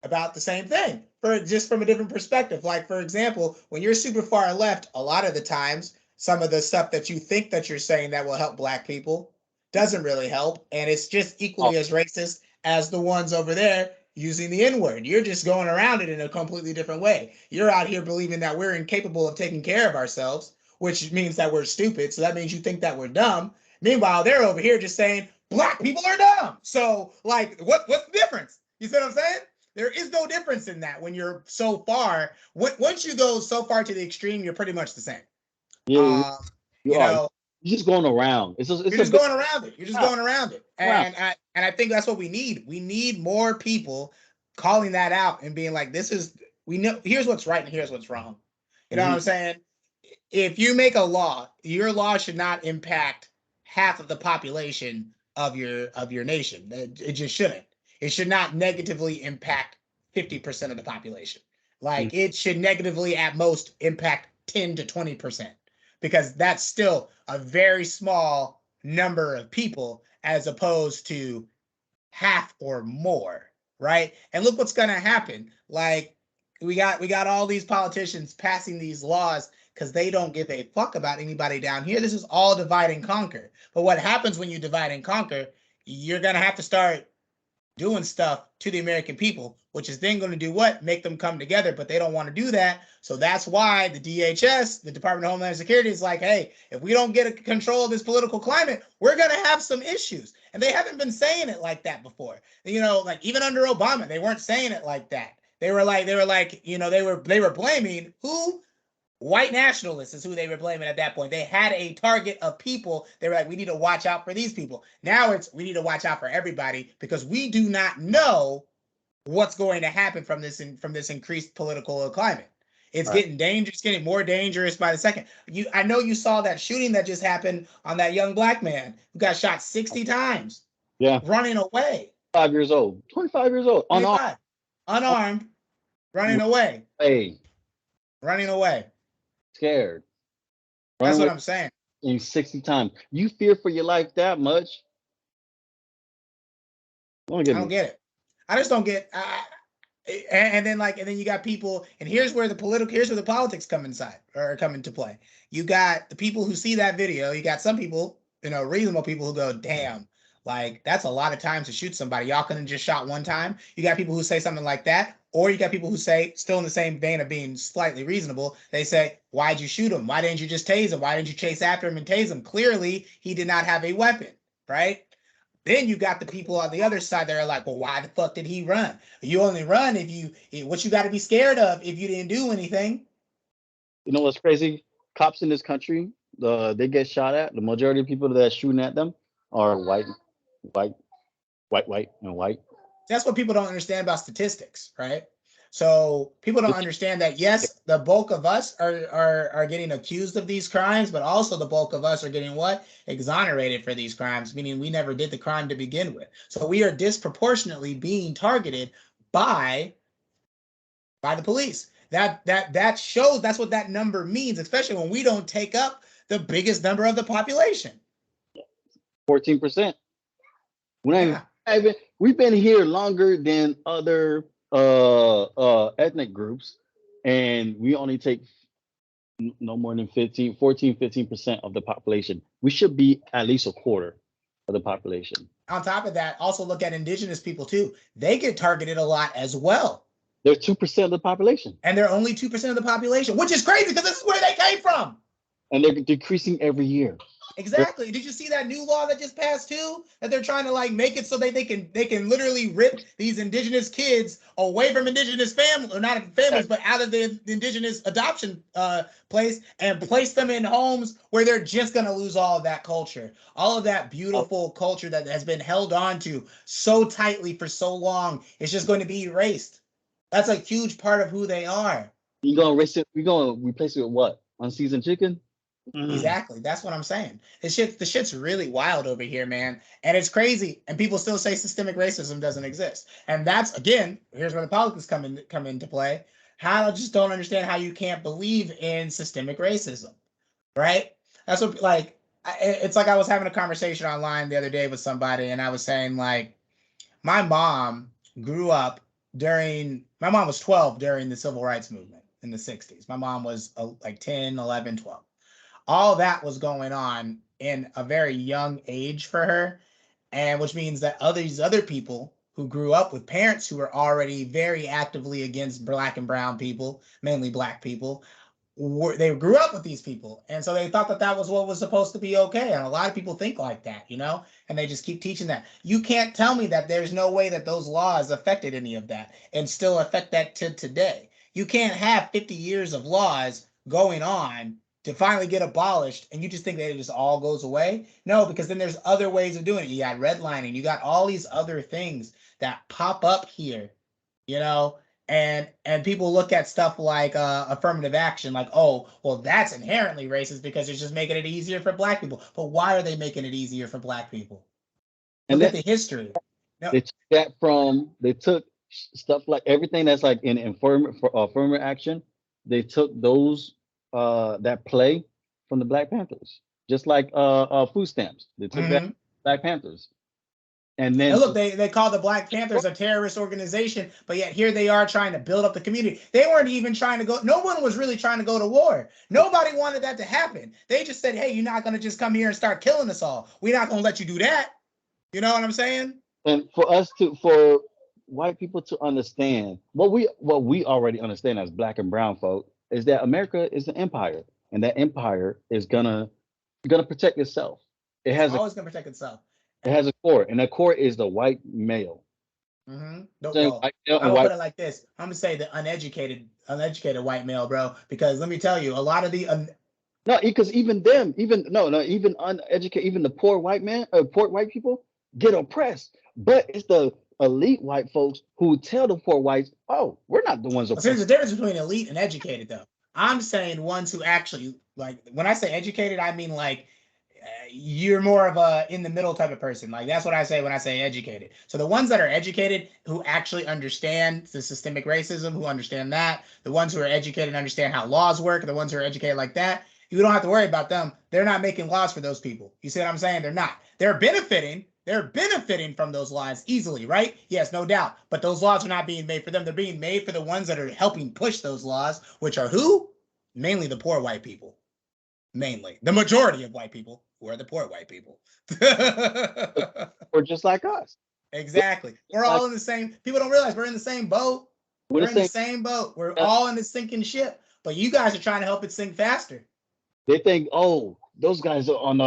the same thing, just from a different perspective. Like, for example, when you're super far left, a lot of the times, some of the stuff that you think that you're saying that will help Black people doesn't really help, and it's just equally as racist as the ones over there using the N-word. You're just going around it in a completely different way. You're out here believing that we're incapable of taking care of ourselves, which means that we're stupid. So that means you think that we're dumb. Meanwhile, they're over here just saying Black people are dumb. So, like, what's the difference? You see what I'm saying? There is no difference in that when you're so far. Once you go so far to the extreme, you're pretty much the same. Yeah, you You are. know, You're just going around. It's you're a just big going around it. You're just going around it. round. And I think that's what we need. We need more people calling that out and being like, this is, we know, here's what's right and here's what's wrong. You know what I'm saying? If you make a law, your law should not impact half of the population of your nation. It just shouldn't. It should not negatively impact 50% of the population. Like it should negatively at most impact 10 to 20%, because that's still a very small number of people as opposed to half or more, right? And look what's going to happen. Like we got all these politicians passing these laws because they don't give a fuck about anybody down here. This is all divide and conquer. But what happens when you divide and conquer, you're going to have to start doing stuff to the American people, which is then going to do what? Make them come together, but they don't want to do that. So that's why the DHS, the Department of Homeland Security, is like, hey, if we don't get a control of this political climate, we're going to have some issues. And they haven't been saying it like that before. You know, like even under Obama, they weren't saying it like that. They were like, you know, they were blaming who? White nationalists is who they were blaming at that point. They had a target of people. They were like, we need to watch out for these people. Now it's, we need to watch out for everybody because we do not know what's going to happen from this increased political climate. It's getting dangerous, getting more dangerous by the second. I know you saw that shooting that just happened on that young black man who got shot 60 times. Yeah. Running away. 5 years old. 25 years old. Unarmed. Running away. Hey. Running away. Scared. That's what I'm saying. 60 times. You fear for your life that much? I don't get it. I just don't get. And then you got people, and here's where the politics come into play. You got the people who see that video. You got some people, you know, reasonable people who go, damn, like that's a lot of times to shoot somebody. Y'all couldn't just shot one time. You got people who say something like that, or you got people who say, still in the same vein of being slightly reasonable, they say, why'd you shoot him? Why didn't you just tase him? Why didn't you chase after him and tase him? Clearly, he did not have a weapon, right? Then you got the people on the other side that are like, well, why the fuck did he run? You only run what you got to be scared of if you didn't do anything. You know what's crazy? Cops in this country, they get shot at. The majority of people that are shooting at them are white, and white. That's what people don't understand about statistics, right? So people don't understand that, yes, the bulk of us are getting accused of these crimes, but also the bulk of us are getting what? Exonerated for these crimes, meaning we never did the crime to begin with. So we are disproportionately being targeted by the police. That shows, that's what that number means, especially when we don't take up the biggest number of the population. 14%. We've been here longer than other ethnic groups, and we only take no more than 15% of the population. We should be at least a quarter of the population. On top of that, also look at indigenous people too. They get targeted a lot as well. They're 2% of the population. And they're only 2% of the population, which is crazy because this is where they came from. And they're decreasing every year. Exactly. Did you see that new law that just passed too? That they're trying to like make it so they can literally rip these indigenous kids away from indigenous families, or not families, but out of the indigenous adoption place and place them in homes where they're just going to lose all of that culture, all of that beautiful culture that has been held on to so tightly for so long. It's just going to be erased. That's a huge part of who they are. You're going to erase it. We're going to replace it with what? Unseasoned chicken? Exactly. That's what I'm saying. The shit's really wild over here, man. And it's crazy. And people still say systemic racism doesn't exist. And that's, again, here's where the politics come into play. I just don't understand how you can't believe in systemic racism, right? That's what, like, it's like I was having a conversation online the other day with somebody, and I was saying, like, my mom grew up my mom was 12 during the civil rights movement in the 60s. My mom was like 10, 11, 12. All that was going on in a very young age for her, and which means that these other people who grew up with parents who were already very actively against black and brown people, mainly black people, they grew up with these people, and so they thought that that was what was supposed to be okay. And a lot of people think like that, you know, and they just keep teaching that. You can't tell me that there's no way that those laws affected any of that and still affect that to today. You can't have 50 years of laws going on to finally get abolished, and you just think that it just all goes away. No, because then there's other ways of doing it. You got redlining, you got all these other things that pop up here, you know, and people look at stuff like affirmative action, like, oh, well, that's inherently racist because it's just making it easier for black people. But why are they making it easier for black people? And Look at that the history. No, they took that from they took stuff like everything that's like in affirmative action. They took those that play from the Black Panthers, just like food stamps. They took that mhm. Black Panthers, and And then look, they call the Black Panthers a terrorist organization, but yet here they are trying to build up the community. They weren't even trying to go, no one was really trying to go to war. Nobody wanted that to happen. They just said, hey, you're not going to just come here and start killing us all. We're not going to let you do that. You know what I'm saying? and for white people to understand what we already understand as black and brown folk is that America is an empire, and that empire is gonna protect itself. It It's has a always going to protect itself. it has a core, and that core is the white male. Saying Well, white male I and will white put it like this. I'm gonna say the uneducated white male, bro. Because let me tell you, a lot of the no, because even them, even no, even uneducated, even the poor white man, poor white people get oppressed. But it's the elite white folks who tell the poor whites, "Oh, we're not the ones so there's a oppressed." difference between elite and educated, though. I'm saying ones who actually like. When I say educated, I mean like you're more of a in the middle type of person. Like that's what I say when I say educated. So the ones that are educated who actually understand the systemic racism, who understand that, the ones who are educated and understand how laws work, the ones who are educated like that, you don't have to worry about them. They're not making laws for those people. You see what I'm saying? They're not. They're benefiting. They're benefiting from those laws easily, right? Yes, no doubt. But those laws are not being made for them. They're being made for the ones that are helping push those laws, which are who? Mainly the poor white people. Mainly the majority of white people who are the poor white people. Or just like us. Exactly. We're Like all in the same. People don't realize we're in the same boat. we're We're the in the same. same boat. We're uh, all in the sinking ship. But you guys are trying to help it sink faster. They think, oh, those guys are on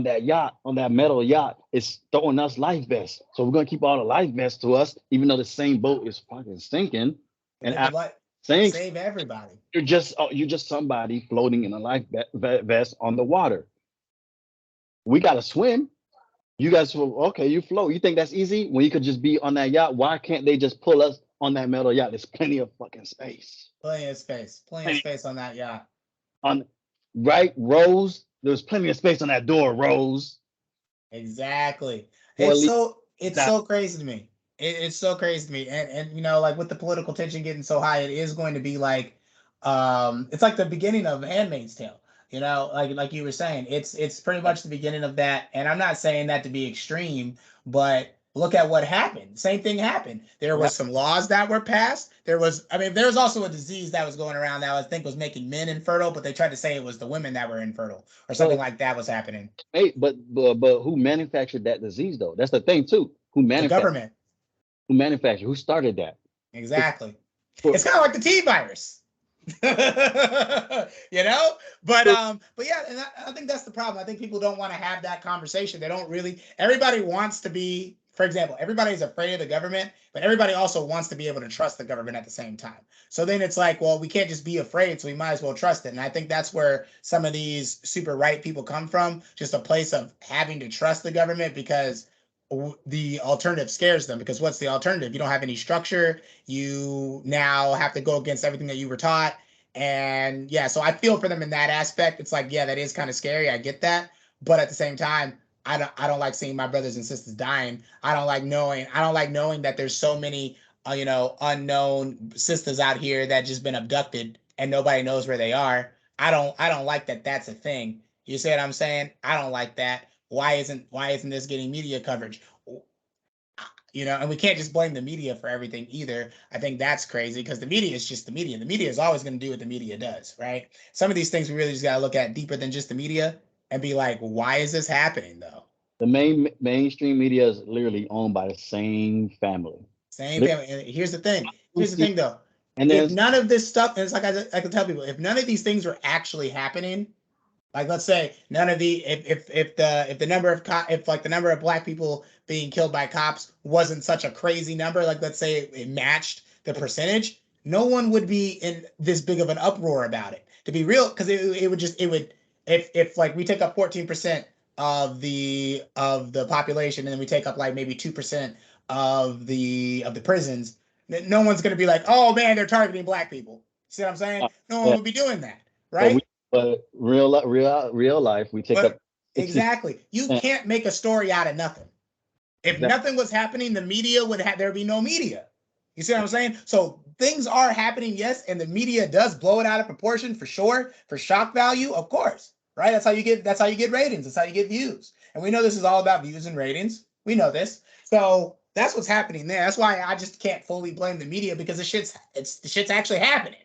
that yacht, on that metal yacht, is throwing us life vests. So we're gonna keep all the life vests to us, even though the same boat is fucking sinking. But And they could after like sinks, save everybody. you're just somebody floating in a vest on the water. We gotta swim. You guys, okay, you float. You think that's easy when you could just be on that yacht? Why can't they just pull us on that metal yacht? There's plenty of fucking space. Plenty of space. Plenty of Plenty space on that yacht. on right, Rose. There's plenty of space on that door, Rose. Exactly. Or at least It's that. so crazy to me. It's so crazy to me. And you know, like with the political tension getting so high, it is going to be like it's like the beginning of Handmaid's Tale. You know, like you were saying, it's pretty much the beginning of that. And I'm not saying that to be extreme, but look at what happened. Same thing happened. There Yeah. was some laws that were passed. I mean, there was also a disease that was going around that I think was making men infertile, but they tried to say it was the women that were infertile or something So, like that was happening. hey, but who manufactured that disease though? That's the thing too. The government. Who manufactured? Who started that? It's Exactly. for, It's kind of like the T virus. You know? But yeah, and I think that's the problem. I think people don't want to have that conversation. They don't really everybody wants to be, for example, everybody's afraid of the government, but everybody also wants to be able to trust the government at the same time. So then it's like, well, we can't just be afraid, so we might as well trust it. And I think that's where some of these super right people come from, just a place of having to trust the government because the alternative scares them, because what's the alternative? You don't have any structure. You now have to go against everything that you were taught. And yeah, so I feel for them in that aspect. It's like, yeah, that is kind of scary. I get that. But at the same time, I don't like seeing my brothers and sisters dying. I don't like knowing that there's so many unknown sisters out here that just been abducted and nobody knows where they are. I don't like that that's a thing. You see what I'm saying? I don't like that. Why isn't this getting media coverage? And we can't just blame the media for everything either. I think that's crazy because the media is just the media. The media is always going to do what the media does, right? Some of these things we really just got to look at deeper than just the media and be like, why is this happening though? the mainstream media is literally owned by the same family. Same Literally, thing. And here's the thing. you Here's the see thing though. And if then none of this stuff, and it's like I can tell people, if none of these things were actually happening, like let's say none of the if the number of if like the number of black people being killed by cops wasn't such a crazy number, like let's say it matched the percentage, no one would be in this big of an uproar about it. To be real, because it would if like we take up 14% of the population, and then we take up like maybe 2% of the prisons, no one's gonna be like, oh man, they're targeting black people. See what I'm saying? No one yeah, would be doing that, but we right? but real life we take But up 60. exactly, you can't make a story out of nothing. If Exactly. nothing was happening, the media would have there'd be no media. You see what I'm saying? So things are happening, yes, and the media does blow it out of proportion for sure, for shock value, of course. Right? That's how you get ratings, that's how you get views. And we know this is all about views and ratings. We know this. So that's what's happening there. That's why I just can't fully blame the media, because the shit's actually happening.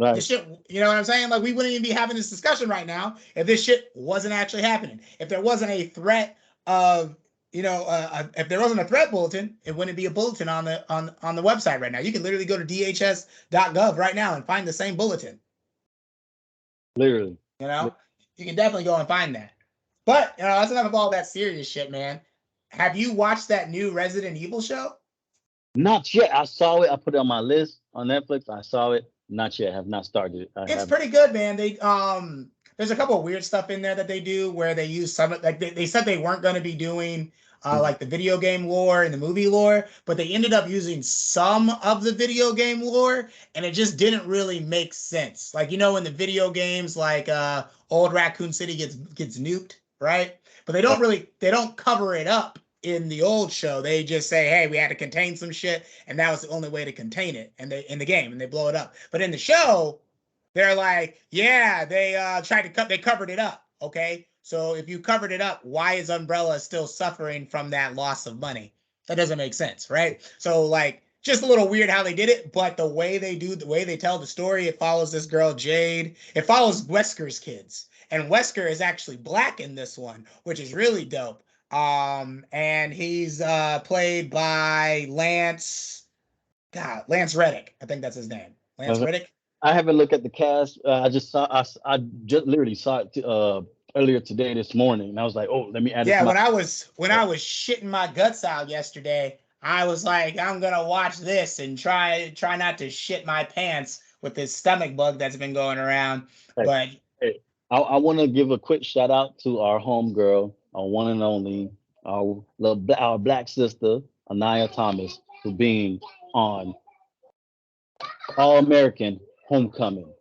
Right. This shit, you know what I'm saying? Like, we wouldn't even be having this discussion right now if this shit wasn't actually happening. If there wasn't a threat of, if there wasn't a threat bulletin, it wouldn't be a bulletin on the website right now. You can literally go to dhs.gov right now and find the same bulletin. Literally. You know, you can definitely go and find that. But that's enough of all that serious shit, man. Have you watched that new Resident Evil show? Not yet. I saw it. I put it on my list on Netflix. I saw it. Not yet. Have not started it. It's pretty good, man. There's a couple of weird stuff in there that they do where they use some, like they said they weren't going to be doing like the video game lore and the movie lore, but they ended up using some of the video game lore, and it just didn't really make sense. Like, in the video games, like Old Raccoon City gets nuked, right? But they don't cover it up in the old show. They just say, hey, we had to contain some shit, and that was the only way to contain it, and they in the game, and they blow it up. But in the show, they're like, yeah, they they covered it up. Okay, so if you covered it up, why is Umbrella still suffering from that loss of money? That doesn't make sense, right? So like, just a little weird how they did it, but the way they tell the story, it follows this girl Jade. It follows Wesker's kids, and Wesker is actually black in this one, which is really dope. And he's played by Lance Reddick. I think that's his name. Lance Reddick. I haven't looked at the cast. I just literally saw it earlier today, this morning, and I was like, oh, let me add it. Yeah, when I was shitting my guts out yesterday, I was like, I'm gonna watch this and try not to shit my pants with this stomach bug that's been going around. But hey, I want to give a quick shout out to our homegirl, our one and only, our black sister, Anaya Thomas, for being on All American Homecoming.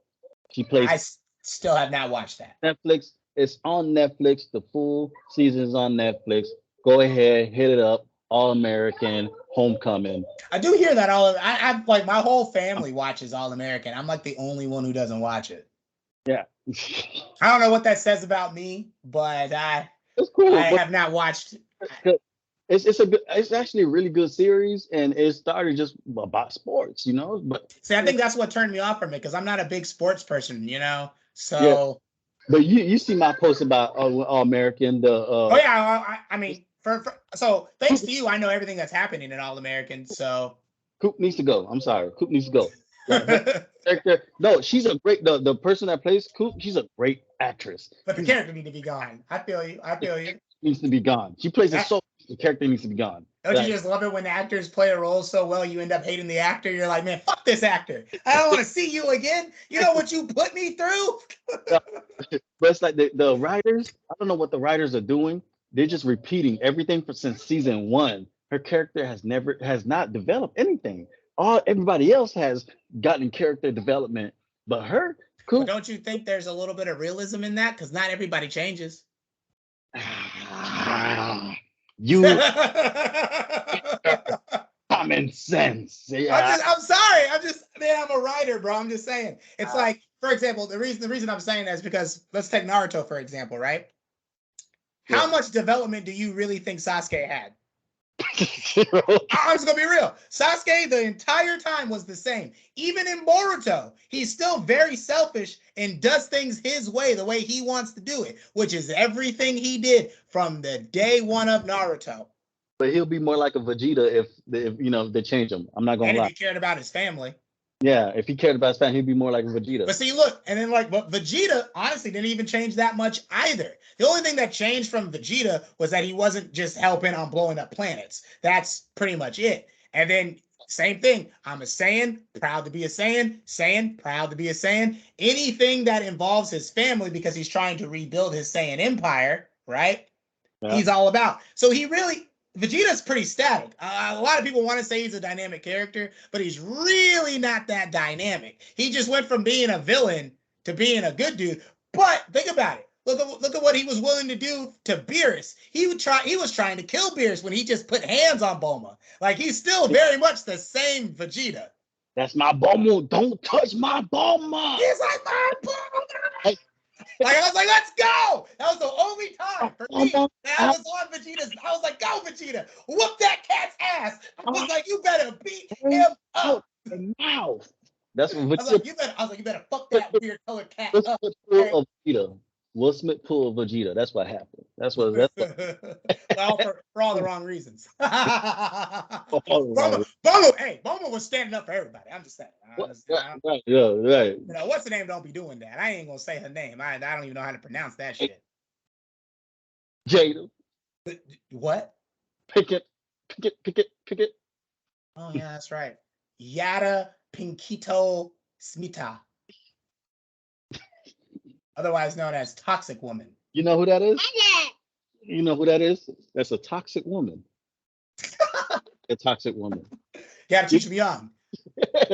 She plays. I still have not watched that. Netflix. It's on Netflix. The full season is on Netflix. Go ahead, hit it up. All American Homecoming. I do hear that I like my whole family watches All American. I'm like the only one who doesn't watch it. Yeah. I don't know what that says about me, but it's cool. I have not watched. It's actually a really good series, and it started just about sports, But see, I think that's what turned me off from it, because I'm not a big sports person, So. Yeah. But you see my post about All American. Oh yeah, I mean, so thanks to you, I know everything that's happening in All American. So Coop needs to go. I'm sorry, Coop needs to go. No, she's a great the person that plays Coop. She's a great actress. But the character needs to be gone. I feel you. Needs to be gone. She plays it so. The character needs to be gone. Don't you just love it when the actors play a role so well you end up hating the actor? You're like, man, fuck this actor. I don't want to see you again. You know what you put me through? But it's like the writers, I don't know what the writers are doing. They're just repeating everything since season 1. Her character has not developed anything. Everybody else has gotten character development, but her, cool. But don't you think there's a little bit of realism in that? Because not everybody changes. You common sense. Yeah. I'm sorry. I'm a writer, bro. I'm just saying. It's like, for example, the reason I'm saying that is because let's take Naruto, for example, right? Yeah. How much development do you really think Sasuke had? I'm just gonna be real. Sasuke the entire time was the same. Even in Boruto, he's still very selfish and does things his way, the way he wants to do it, which is everything he did from the day 1 of Naruto. But he'll be more like a Vegeta if they change him. I'm not gonna lie. And if he cared about his family. Yeah, if he cared about his family, he'd be more like Vegeta. But see, look, and then but Vegeta honestly didn't even change that much either. The only thing that changed from Vegeta was that he wasn't just helping on blowing up planets. That's pretty much it. And then same thing. I'm a Saiyan, proud to be a Saiyan. Saiyan, proud to be a Saiyan. Anything that involves his family because he's trying to rebuild his Saiyan empire, right? Yeah. He's all about. So Vegeta's pretty static. A lot of people want to say he's a dynamic character, but he's really not that dynamic. He just went from being a villain to being a good dude. But think about it. Look at what he was willing to do to Beerus. He was trying to kill Beerus when he just put hands on Bulma. Like, he's still very much the same Vegeta. That's my Bulma. Don't touch my Bulma. He's like, my Bulma. Like, I was like, let's go. That was the only time for me that I was on Vegeta's. I was like, go, Vegeta. Whoop that cat's ass. I was like, you better beat him up. Mouth. That's what Vegeta. I was like, you better fuck that weird colored cat up. Vegeta. Will Smith pulled Vegeta. That's what happened. That's what. Well, for all the wrong reasons. Bulma was standing up for everybody. I'm just saying. Right. You know, what's the name? Don't be doing that. I ain't gonna say her name. I don't even know how to pronounce that shit. Jada. What? Picket. Oh yeah, that's right. Yada Pinkito Smita. Otherwise known as Toxic Woman. You know who that is? You know who that is? That's a toxic woman. A toxic woman. You gotta teach them young.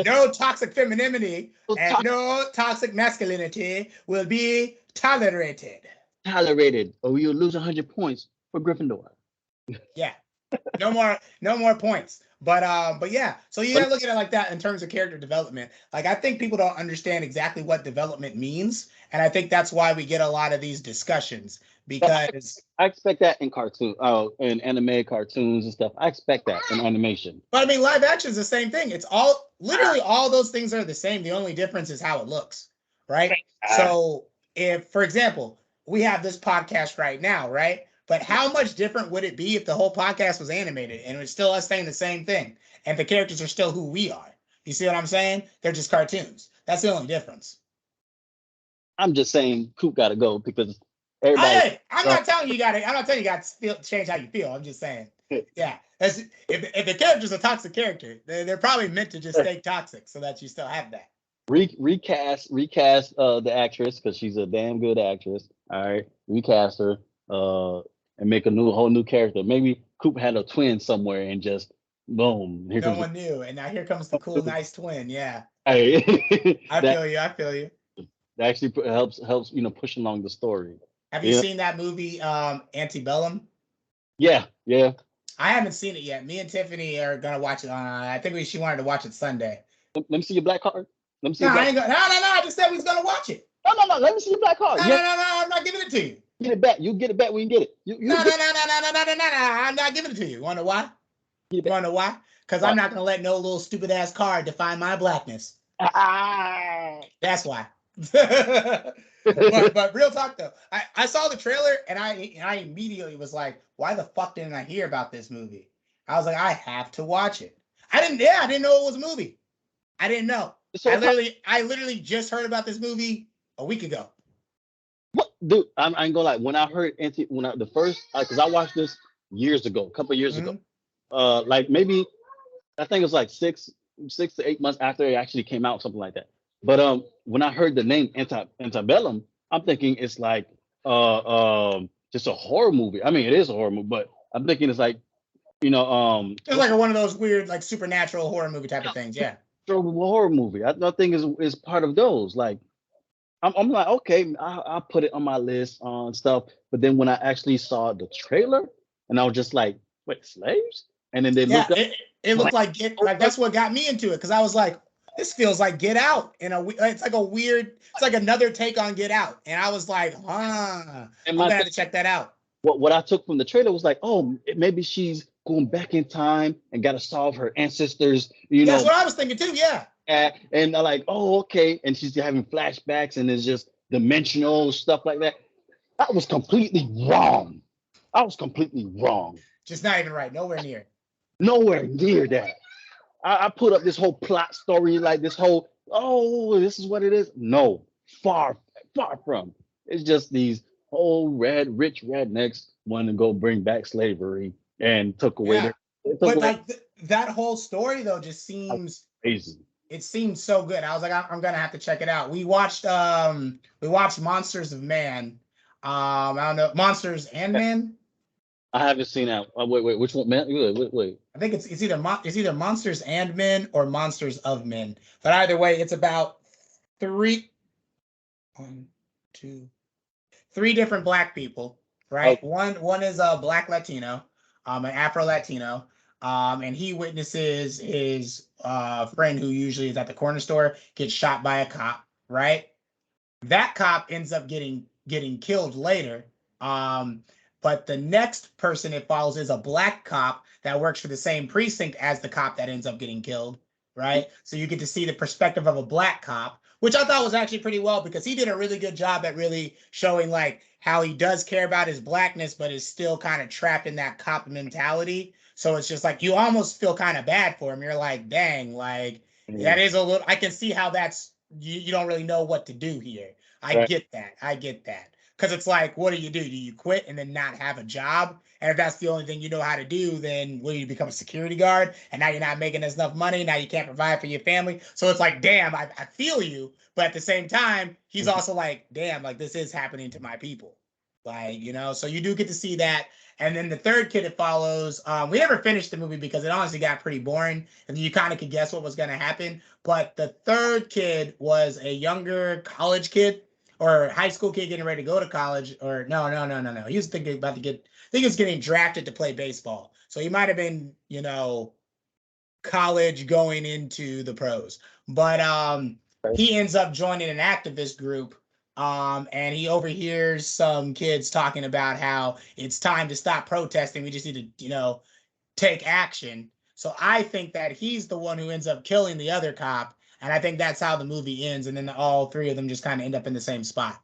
No toxic femininity and no toxic masculinity will be tolerated. Or you'll lose 100 points for Gryffindor. Yeah. No more points. But yeah, so you gotta look at it like that in terms of character development. Like, I think people don't understand exactly what development means, and I think that's why we get a lot of these discussions, because I expect that in in anime cartoons and stuff. I expect that in animation. But I mean, live action is the same thing. It's literally all those things are the same. The only difference is how it looks, right? So if, for example, we have this podcast right now, right? But how much different would it be if the whole podcast was animated and it was still us saying the same thing and the characters are still who we are? You see what I'm saying? They're just cartoons. That's the only difference. I'm just saying Coop got to go because everybody. Hey, I'm not telling you got to change how you feel. I'm just saying. Yeah. If the character's a toxic character, they're probably meant to just stay toxic so that you still have that. Recast the actress because she's a damn good actress. All right. Recast her. And make a whole new character. Maybe Coop had a twin somewhere and just boom. No one knew, and now here comes the cool, nice twin. Yeah. Hey, I feel you. That actually helps push along the story. Have you seen that movie Antebellum? Yeah. I haven't seen it yet. Me and Tiffany are gonna watch it on. I think she wanted to watch it Sunday. Let me see your black card. Let me see. No, I just said we was gonna watch it. No. Let me see your black card. No. I'm not giving it to you. Get it back. You get it back when you get it. No. I'm not giving it to you. Want to know why? You want to know why? Because I'm not gonna let no little stupid ass card define my blackness. That's why. but real talk though, I saw the trailer and I immediately was like, why the fuck didn't I hear about this movie? I was like, I have to watch it. I didn't know it was a movie. I didn't know. I literally just heard about this movie a week ago. What, dude? I ain't gonna lie. When I heard the first, because I watched this years ago, a couple of years ago, like maybe I think it was like 6 to 8 months after it actually came out, something like that. But when I heard the name Antebellum, I'm thinking it's like just a horror movie. I mean, it is a horror movie, but I'm thinking it's like it's like one of those weird like supernatural horror movie type of things. Yeah, horror movie. I think is part of those. Like I'm like, okay, I'll put it on my list on stuff. But then when I actually saw the trailer, and I was just like, wait, slaves? And then they looked up. It looked like that's what got me into it, because I was like, this feels like Get Out it's like a weird, it's like another take on Get Out. And I was like, I'm gonna have to check that out. What I took from the trailer was like, oh, maybe she's going back in time and got to solve her ancestors. That's what I was thinking too. Yeah. And I'm like, oh, okay. And she's having flashbacks and it's just dimensional stuff like that. I was completely wrong. Just not even right. Nowhere near that. I put up this whole plot story, like this whole, oh, this is what it is. No, far, far from. It's just these old rich rednecks want to go bring back slavery and took away Yeah. their, they took But away like that whole story though just seems crazy. it seems so good. I was like, I'm gonna have to check it out. We watched Monsters of Man. I don't know, Monsters and Men. I haven't seen that. Wait, which one, man? Wait. I think it's either Monsters and Men or Monsters of Men. But either way, it's about three, one, two, three different black people, Oh, right? One is a black Latino, an Afro Latino, and he witnesses his friend who usually is at the corner store get shot by a cop, right? That cop ends up getting killed later. But the next person it follows is a black cop that works for the same precinct as the cop that ends up getting killed, right? So you get to see the perspective of a black cop, which I thought was actually pretty well because he did a really good job at really showing like how he does care about his blackness, but is still kind of trapped in that cop mentality. So it's just like you almost feel kind of bad for him. You're like, dang, like yeah, that is a little. I can see how that's you don't really know what to do here. I right. get that. I get that. Because it's like, what do? Do you quit and then not have a job? And if that's the only thing you know how to do, then will you become a security guard? And now you're not making enough money. Now you can't provide for your family. So it's like, damn, I feel you. But at the same time, he's also like, damn, like this is happening to my people. Like, so you do get to see that. And then the third kid it follows, we never finished the movie because it honestly got pretty boring. And you kind of could guess what was going to happen. But the third kid was a younger college kid or high school kid getting ready to go to college, or no. He was thinking about to get, I think he was getting drafted to play baseball. So he might have been, college going into the pros. But he ends up joining an activist group. And he overhears some kids talking about how it's time to stop protesting. We just need to, take action. So I think that he's the one who ends up killing the other cop. And I think that's how the movie ends. And then all three of them just kind of end up in the same spot.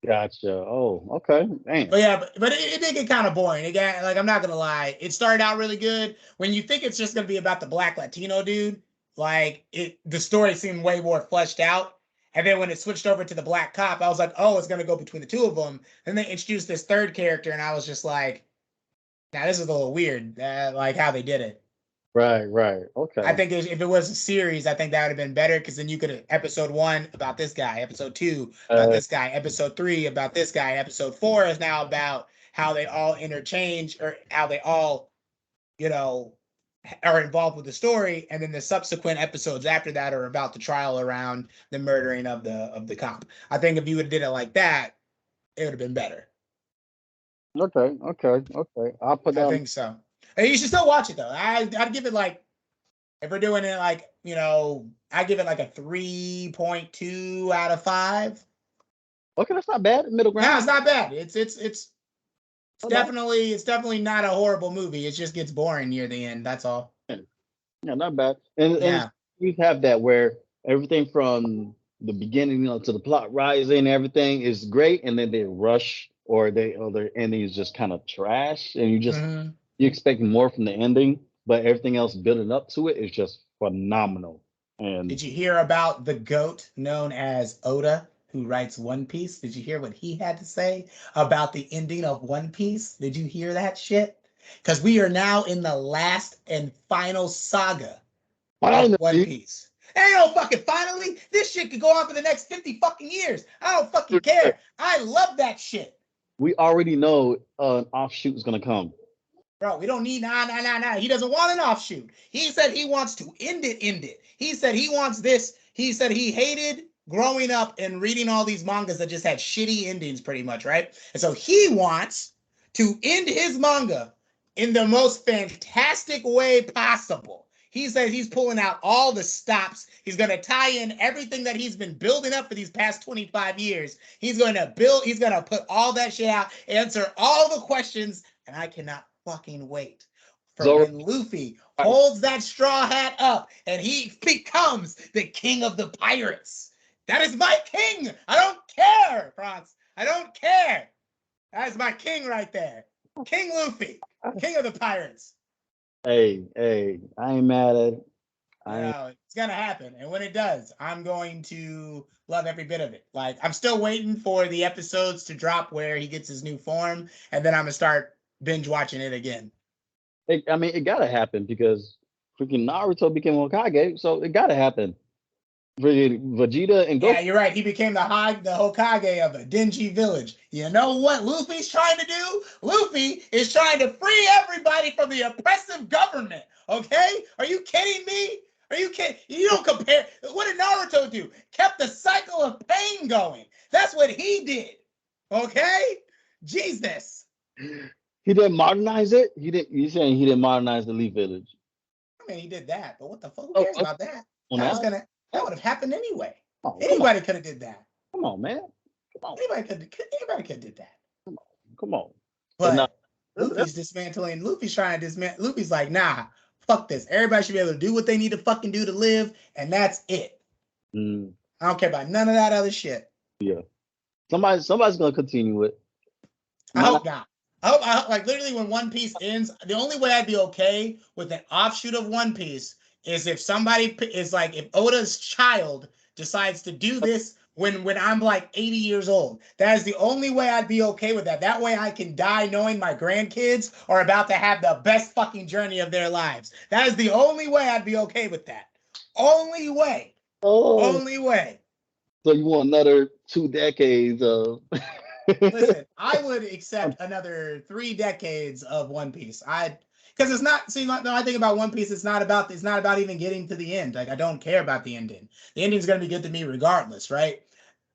Gotcha. Oh, okay. Damn. But yeah, but it did get kind of boring. It got, like, I'm not gonna lie, it started out really good. When you think it's just gonna be about the black Latino dude, like the story seemed way more fleshed out. And then when it switched over to the black cop, I was like, oh, it's gonna go between the two of them. And they introduced this third character, and I was just like, now this is a little weird, like how they did it. Right. I Okay. think if it was a series, I think that would have been better because then you could have episode 1 about this guy, episode 2 about Uh, this guy, episode 3 about this guy, episode 4 is now about how they all interchange or how they all, you know, are involved with the story, and then the subsequent episodes after that are about the trial around the murdering of the cop. I think if you would have did it like that, it would have been better. okay. I'll put I down. think so. And you should still watch it though. I'd give it like, if we're doing it like, I give it like a 3.2 out of 5. Okay, that's not bad. Middle No, ground. it's not bad. It's Not bad. definitely not a horrible movie. It just gets boring near the end. That's all. Yeah, not bad. And Yeah. you have that where everything from the beginning, to the plot rising, everything is great, and then they rush or their ending is just kind of trash, and Hmm. you expect more from the ending, but everything else building up to it is just phenomenal. And Did you hear about the GOAT known as Oda, who writes One Piece? Did you hear what he had to say about the ending of One Piece? Did you hear that shit? Because we are now in the last and final saga of One finally, Piece. Ain't no fucking finally. This shit could go on for the next 50 fucking years. I don't fucking care. I love that shit. we already know an offshoot is gonna come. Bro, we don't need nah. He doesn't want an offshoot. He said he wants to end it. He said he wants this. He said he hated growing up and reading all these mangas that just had shitty endings, pretty much, right? And so he wants to end his manga in the most fantastic way possible. He says he's pulling out all the stops. He's going to tie in everything that he's been building up for these past 25 years. He's going to put all that shit out, answer all the questions, and I cannot fucking wait for Zoro, when Luffy holds that straw hat up and he becomes the king of the pirates. That is my king. I don't care, Franz. I don't care. That is my king right there. King Luffy, king of the pirates. hey, I ain't mad at it. You I ain't, know, it's gonna happen, and when it does, I'm going to love every bit of it. Like, I'm still waiting for the episodes to drop where he gets his new form, and then I'm gonna start binge watching it again. I mean, it gotta happen because freaking Naruto became Hokage, so it gotta happen. Freaking Vegeta and Yeah, Goku. you're right. He became the Hokage of a dingy village. You know what Luffy's trying to do? Luffy is trying to free everybody from the oppressive government. Okay? Are you kidding me? Are you kidding? You don't compare. What did Naruto do? Kept the cycle of pain going. That's what he did. Okay? Jesus. He didn't modernize it. He didn't. You saying he didn't modernize the Leaf Village? I mean, he did that, but what the fuck? Who Oh, cares about that? on That that. was gonna. That would have happened anyway. Oh, come on, Anybody could have did that. come on, man, come on, Anybody could. Anybody could have did that. come on. But no, But Luffy's dismantling. Luffy's trying to dismantle. Luffy's like, nah, fuck this. Everybody should be able to do what they need to fucking do to live, and that's it. mm, I don't care about none of that other shit. yeah. Somebody's gonna continue it. I Might hope not. not. I hope, like, literally, when One Piece ends, the only way I'd be okay with an offshoot of One Piece is if somebody is like, if Oda's child decides to do this when I'm like 80 years old. That is the only way I'd be okay with that. That way I can die knowing my grandkids are about to have the best fucking journey of their lives. That is the only way I'd be okay with that. Only way. Oh, Only way. so you want another 2 decades of? Listen, I would accept another 3 decades of One Piece. Because it's not. See, no, I think about One Piece. It's not about even getting to the end. Like, I don't care about the ending. The ending's gonna be good to me regardless, right?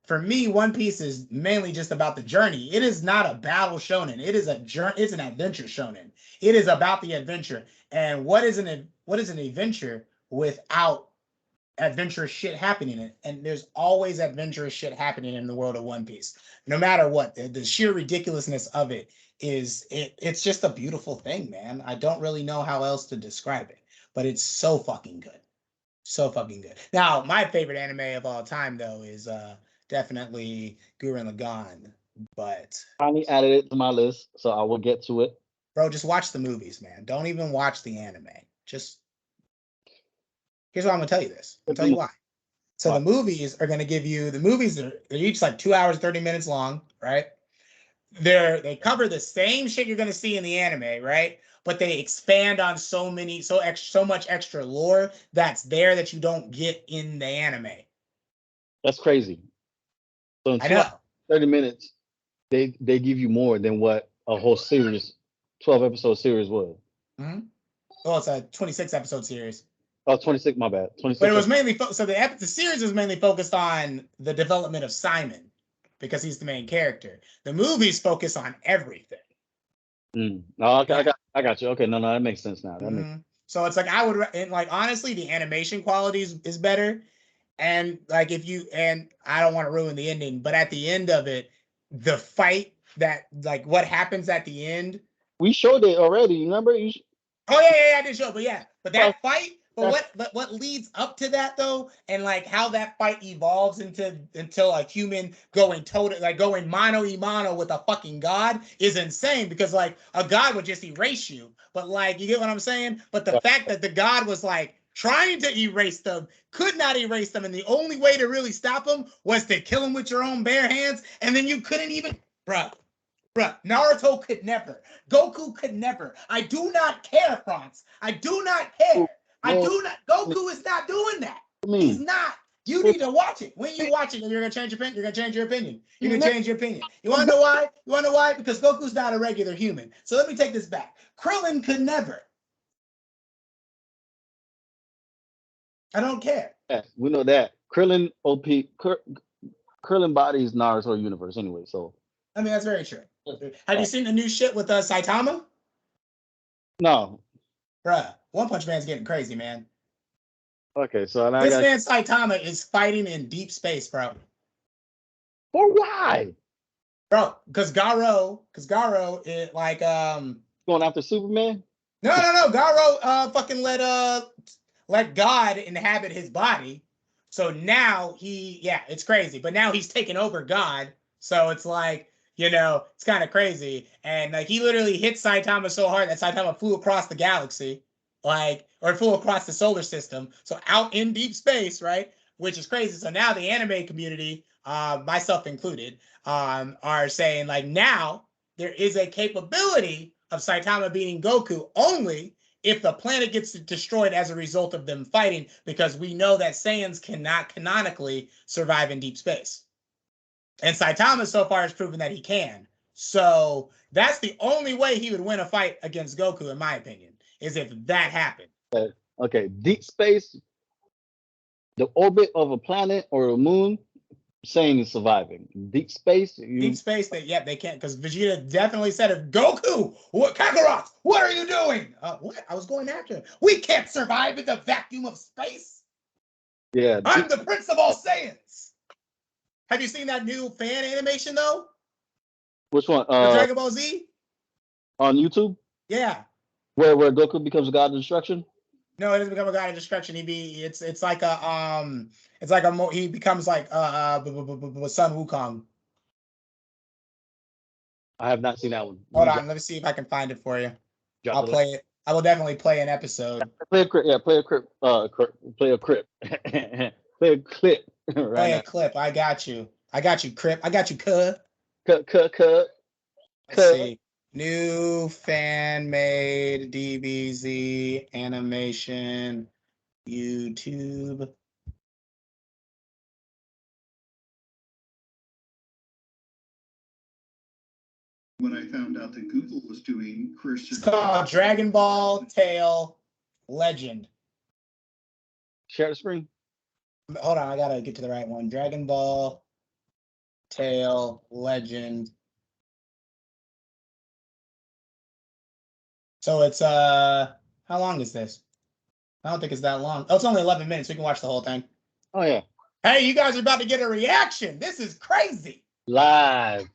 For me, One Piece is mainly just about the journey. It is not a battle shonen. It is a journey. It's an adventure shonen. It is about the adventure. And what is an adventure without adventurous shit happening? And there's always adventurous shit happening in the world of One Piece. No matter what, the sheer ridiculousness of it it's just a beautiful thing, man. I don't really know how else to describe it, but it's so fucking good. So fucking good. Now, my favorite anime of all time though is definitely Gurren Lagann. But Finally added it to my list, so I will get to it. bro, just watch the movies, man. Don't even watch the anime. Just here's why I'm gonna tell you this. I'll tell you why. So the movies are going to give you they're each like 2 hours 30 minutes long, right? They cover the same shit you're going to see in the anime, right? But they expand on so much extra lore that's there that you don't get in the anime. That's crazy. So in I 2 hours, know. 30 minutes, they give you more than what a whole series, 12 episode series was. Mm-hmm. Well, it's a 26 episode series. Oh, 26, my bad. 26. But it was mainly the series was mainly focused on the development of Simon because he's the main character. The movies focus on everything. Oh, okay, yeah. I got you. Okay, no, that makes sense now. That makes So it's like honestly, the animation quality is better. And like I don't want to ruin the ending, but at the end of it, the fight that like what happens at the end. We showed it already. Remember? Oh yeah, I did show, but that fight. But what leads up to that though, and like how that fight evolves until a human going going mano a mano with a fucking god is insane, because like a god would just erase you, but like you get what I'm saying. But the fact that the god was like trying to erase them, could not erase them, and the only way to really stop them was to kill them with your own bare hands, and then you couldn't even, bruh, Naruto could never. Goku could never. I do not care, Franz. I do not care. I do not. Goku is not doing that. He's not. You need to watch it. When you watch it, you're gonna change your opinion. You're gonna change your opinion. You're gonna change your opinion. You wanna know why? You wanna know why? Because Goku's not a regular human. So let me take this back. Krillin could never. I don't care. Yeah, we know that. Krillin OP. Krillin bodies Naruto universe anyway. So I mean, that's very true. Have you seen the new shit with Saitama? No. Bruh, One Punch Man's getting crazy, man. Okay, so this man Saitama is fighting in deep space, bro. For why? Bro, because Garo is like going after Superman? No. Garo fucking let God inhabit his body. So now it's crazy. But now he's taking over God. So it's like, it's kind of crazy. And like he literally hit Saitama so hard that Saitama flew across the galaxy. Like, or flew across the solar system. So out in deep space, right? Which is crazy. So now the anime community, myself included, are saying like now there is a capability of Saitama beating Goku only if the planet gets destroyed as a result of them fighting, because we know that Saiyans cannot canonically survive in deep space. And Saitama so far has proven that he can. So that's the only way he would win a fight against Goku, in my opinion, is if that happened. Okay, deep space, the orbit of a planet or a moon, Saiyan is surviving. Deep space, Deep space, they can't, because Vegeta definitely said it. Goku, what, Kakarot, what are you doing? What? I was going after him. We can't survive in the vacuum of space. Yeah, I'm the prince of all Saiyans. Have you seen that new fan animation though? Which one? For Dragon Ball Z? On YouTube? Yeah. Where Goku becomes a god of destruction? No, it doesn't become a god of destruction. It's like a he becomes like Sun Wukong. I have not seen that one. Hold on, let me see if I can find it for you. I'll play it. I will definitely play an episode. Play a clip. Yeah, play a clip. Play a clip. Play a clip. Right play now. A clip. I got you. I got you, Crip. I got you, Cuh. Cut. Let's see. New fan-made DBZ animation YouTube. When I found out that Google was doing Christian. It's called Dragon Ball Tale Legend. Share the screen. Hold on, I gotta get to the right one. Dragon Ball Tale Legend. So it's how long is this? I don't think it's that long. Oh, it's only 11 minutes. We can watch the whole thing. Oh yeah. Hey, you guys are about to get a reaction. This is crazy. Live.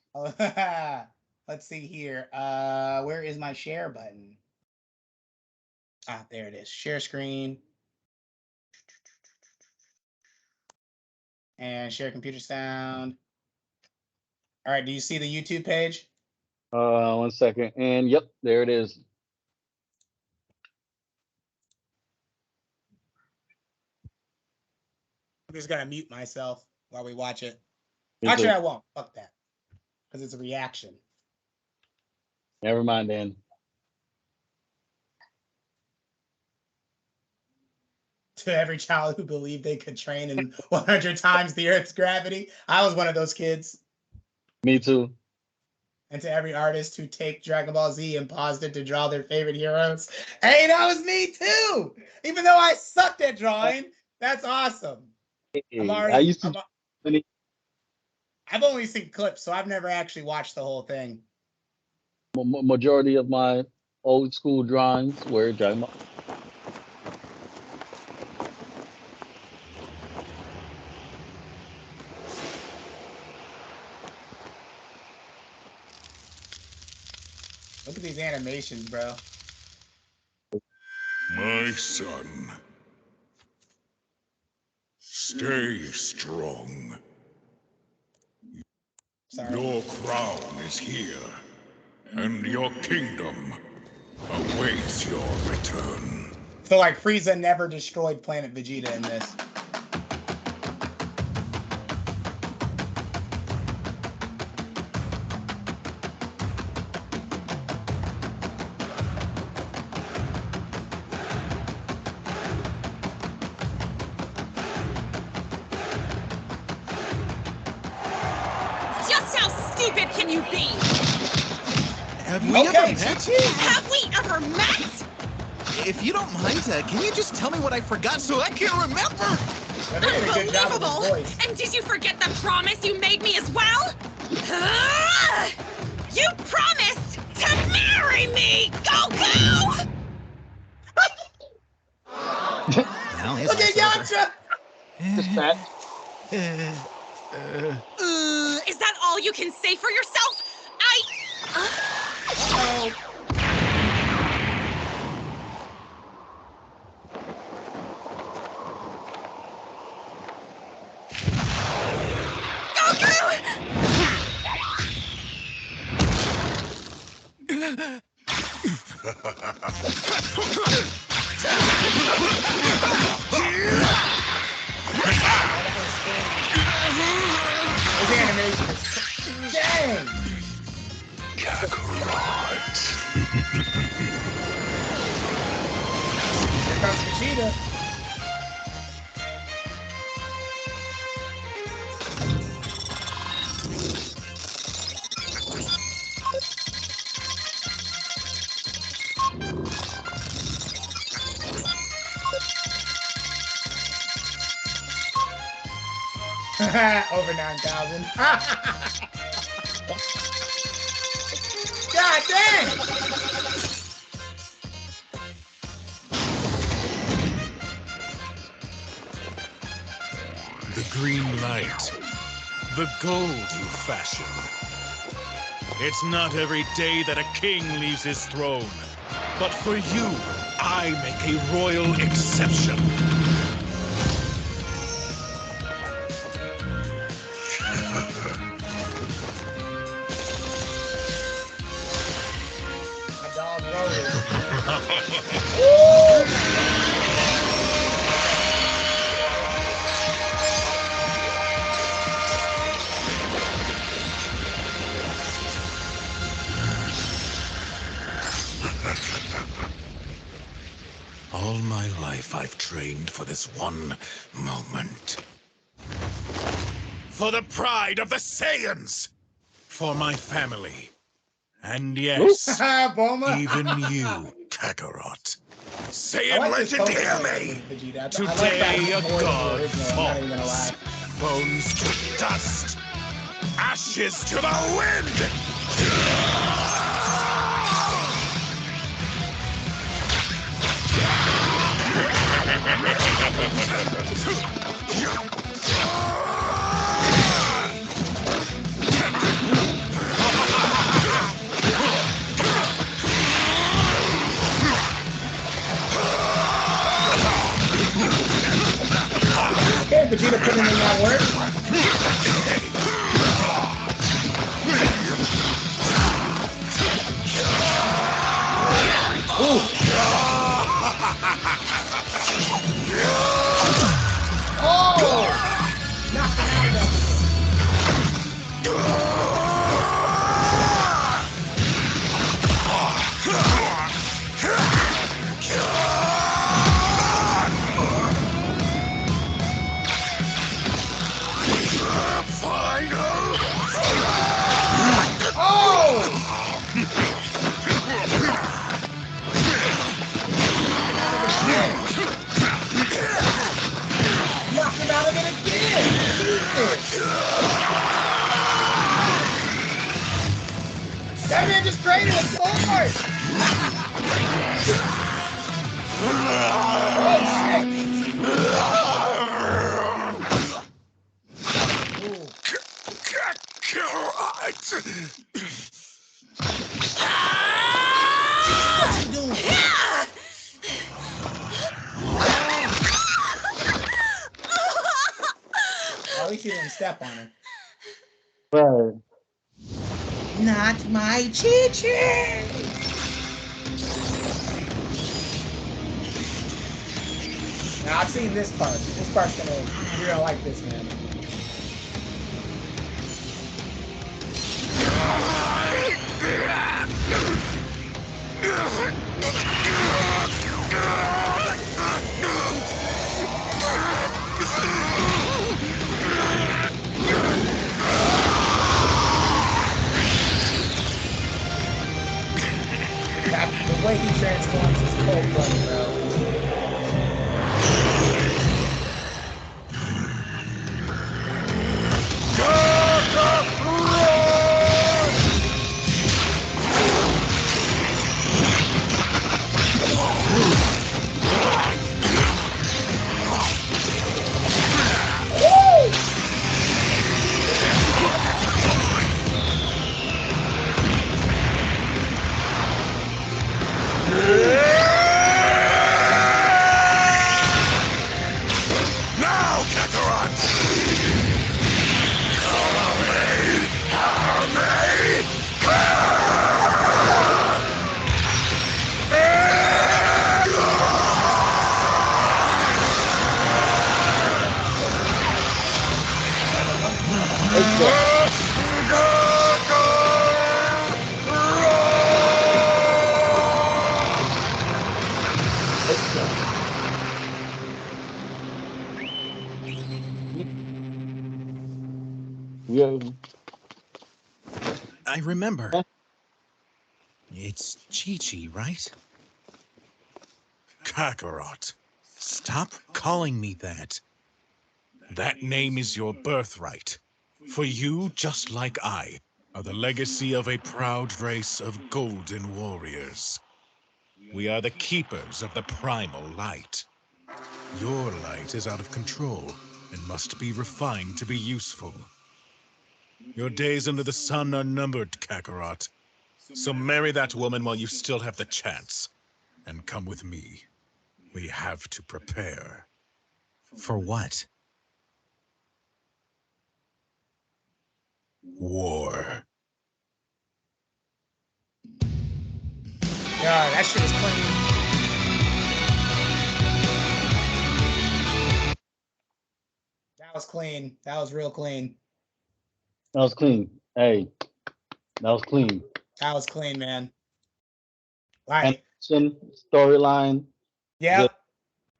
Let's see here. Where is my share button? Ah, there it is. Share screen. And share computer sound. All right, do you see the YouTube page? 1 second. And yep, there it is. I'm just gonna mute myself while we watch it. Me Actually, too. I won't. Fuck that. Because it's a reaction. Never mind then. To every child who believed they could train in 100 times the Earth's gravity. I was one of those kids. Me too. And to every artist who take Dragon Ball Z and paused it to draw their favorite heroes. Hey, that was me too. Even though I sucked at drawing, that's awesome. I've only seen clips, so I've never actually watched the whole thing. Majority of my old school drawings were Dragon Ball. Look at these animations, bro. My son, stay strong. Sorry. Your crown is here, and your kingdom awaits your return. So, like, Frieza never destroyed Planet Vegeta in this. Just how stupid can you be? Have we ever met? Have we ever met? If you don't mind, can you just tell me what I forgot so I can remember? Unbelievable! And did you forget the promise you made me as well? You promised to marry me, Goku! Look at Yamcha! Just fat. Is that all you can say for yourself? Uh-oh. Goku! Kakarot. Here comes Vegeta. Over 9,000. God dang! The green light. The gold you fashion. It's not every day that a king leaves his throne. But for you, I make a royal exception. My dog rolling. All my life I've trained for this one moment. For the pride of the Saiyans! For my family. And yes, Bulma. even you, Kakarot. I Saiyan like this legend, Coke hear flavor me! with Vegeta. I like Today that a more than the god original, I'm not even gonna falls. lie. Bones to dust. Ashes to the wind! Okay, Vegeta putting in that work. Ooh. Oh! Knocked him out of that. Knocked him out of it again! Jesus! That man just traded a sword! What's he doing? At least he didn't step on her. Right. Not my Chi-Chi! Now I've seen this part. This part's you're gonna like this, man. The way he transforms is cold-blooded, bro. Yeah. I remember. It's Chi-Chi, right? Kakarot. Stop calling me that. That name is your birthright. For you, just like I, are the legacy of a proud race of golden warriors. We are the keepers of the primal light. Your light is out of control and must be refined to be useful. Your days under the sun are numbered, Kakarot. So marry that woman while you still have the chance. And come with me. We have to prepare. For what? War. Yeah, that shit was clean. That was clean. That was real clean. That was clean. Hey, that was clean. That was clean, man. Like, Storyline. yeah.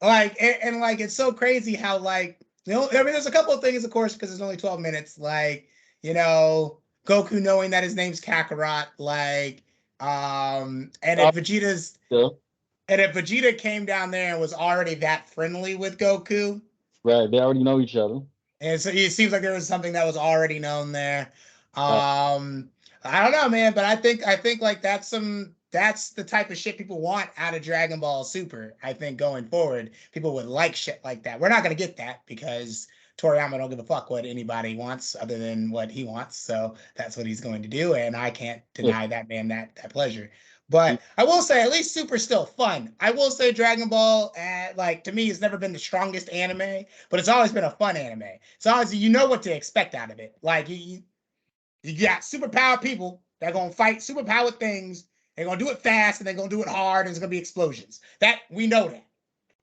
Like, and like, it's so crazy how, like, you know, I mean, there's a couple of things, of course, because it's only 12 minutes. Like, you know, Goku knowing that his name's Kakarot, like, and if Vegeta's, and if Vegeta came down there and was already that friendly with Goku, right? They already know each other, and so it seems like there was something that was already known there. right. I don't know, man, but I think like that's the type of shit people want out of Dragon Ball Super. I think going forward, people would like shit like that. We're not gonna get that because Toriyama don't give a fuck what anybody wants other than what he wants. So that's what he's going to do, and I can't deny that man that pleasure. But I will say, at least Super's still fun. I will say Dragon Ball, like, to me, it's never been the strongest anime, but it's always been a fun anime. It's always, you know what to expect out of it. Like, you got superpowered people that are going to fight superpowered things. They're going to do it fast, and they're going to do it hard, and it's going to be explosions. That, we know that.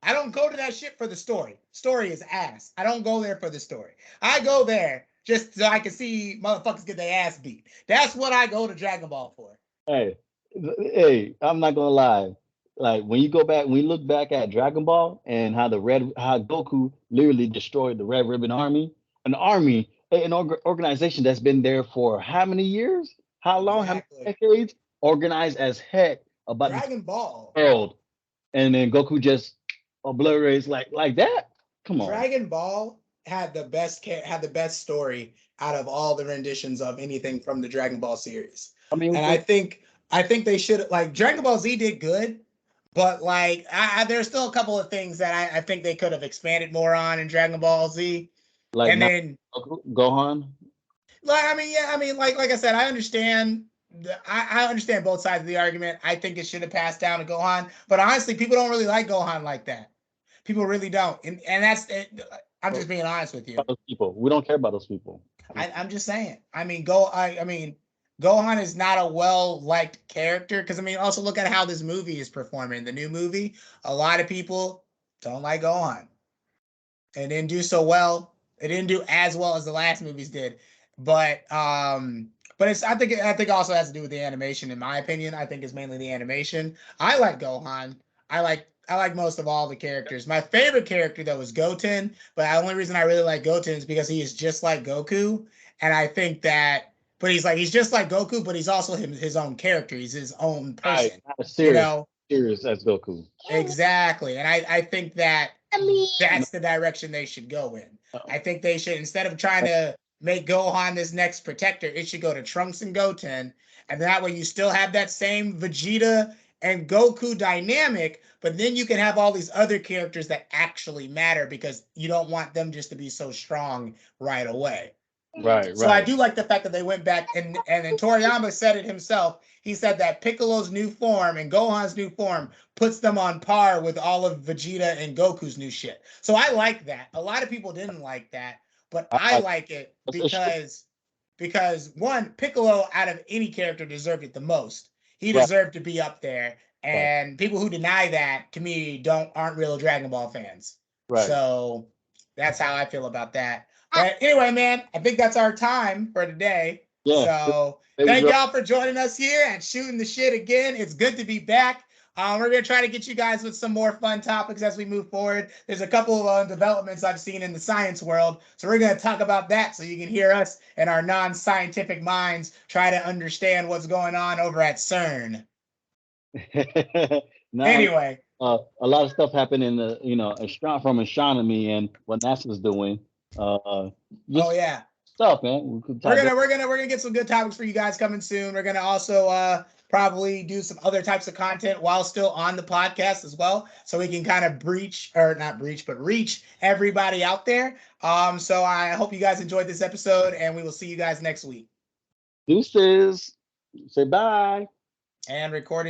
I don't go to that shit for the story. Story is ass. I don't go there for the story. I go there just so I can see motherfuckers get their ass beat. That's what I go to Dragon Ball for. Hey, I'm not gonna lie. Like when you go back, when you look back at Dragon Ball and how how Goku literally destroyed the Red Ribbon Army, an organization that's been there for how many years? How long? Exactly. How many decades? Organized as heck about Dragon Ball world, and then Goku just obliterates like that. Come on. Dragon Ball had the best story out of all the renditions of anything from the Dragon Ball series. I mean, and I think they should, like, Dragon Ball Z did good, but like there's still a couple of things that I think they could have expanded more on in Dragon Ball Z. like And then Gohan. like I mean like I said, I understand. I understand both sides of the argument. I think it should have passed down to Gohan, but honestly, people don't really like Gohan like that. People really don't, and that's it. I'm just being honest with you. Those people, we don't care about those people. I'm just saying. I mean, Gohan is not a well-liked character because, I mean, also look at how this movie is performing. The new movie, a lot of people don't like Gohan. It didn't do so well. It didn't do as well as the last movies did. But it's I think also has to do with the animation, in my opinion. I think it's mainly the animation. I like Gohan. I like most of all the characters. My favorite character, though, is Goten. But the only reason I really like Goten is because he is just like Goku. And I think that, but he's just like Goku, but he's also his own character. He's his own person. Right, not serious as Goku. Exactly. And I think that that's the direction they should go in. I think they should, instead of trying to make Gohan this next protector, it should go to Trunks and Goten. And that way you still have that same Vegeta and Goku dynamic, but then you can have all these other characters that actually matter because you don't want them just to be so strong right away. Right. So I do like the fact that they went back and then Toriyama said it himself. He said that Piccolo's new form and Gohan's new form puts them on par with all of Vegeta and Goku's new shit. So I like that. A lot of people didn't like that, but I like it because one, Piccolo out of any character deserved it the most. He deserved to be up there. And people who deny that, to me, aren't real Dragon Ball fans. Right. So that's how I feel about that. But anyway, man, I think that's our time for today. Yeah. So thank y'all for joining us here and shooting the shit again. It's good to be back. We're going to try to get you guys with some more fun topics as we move forward. There's a couple of developments I've seen in the science world. So we're going to talk about that so you can hear us and our non-scientific minds try to understand what's going on over at CERN. Now, Anyway. a lot of stuff happened in the, from astronomy and what NASA's doing. Oh yeah. Stuff, man. We're gonna get some good topics for you guys coming soon. We're gonna also probably do some other types of content while still on the podcast as well, so we can kind of reach everybody out there. So I hope you guys enjoyed this episode, and we will see you guys next week. Deuces. Say bye. And recording.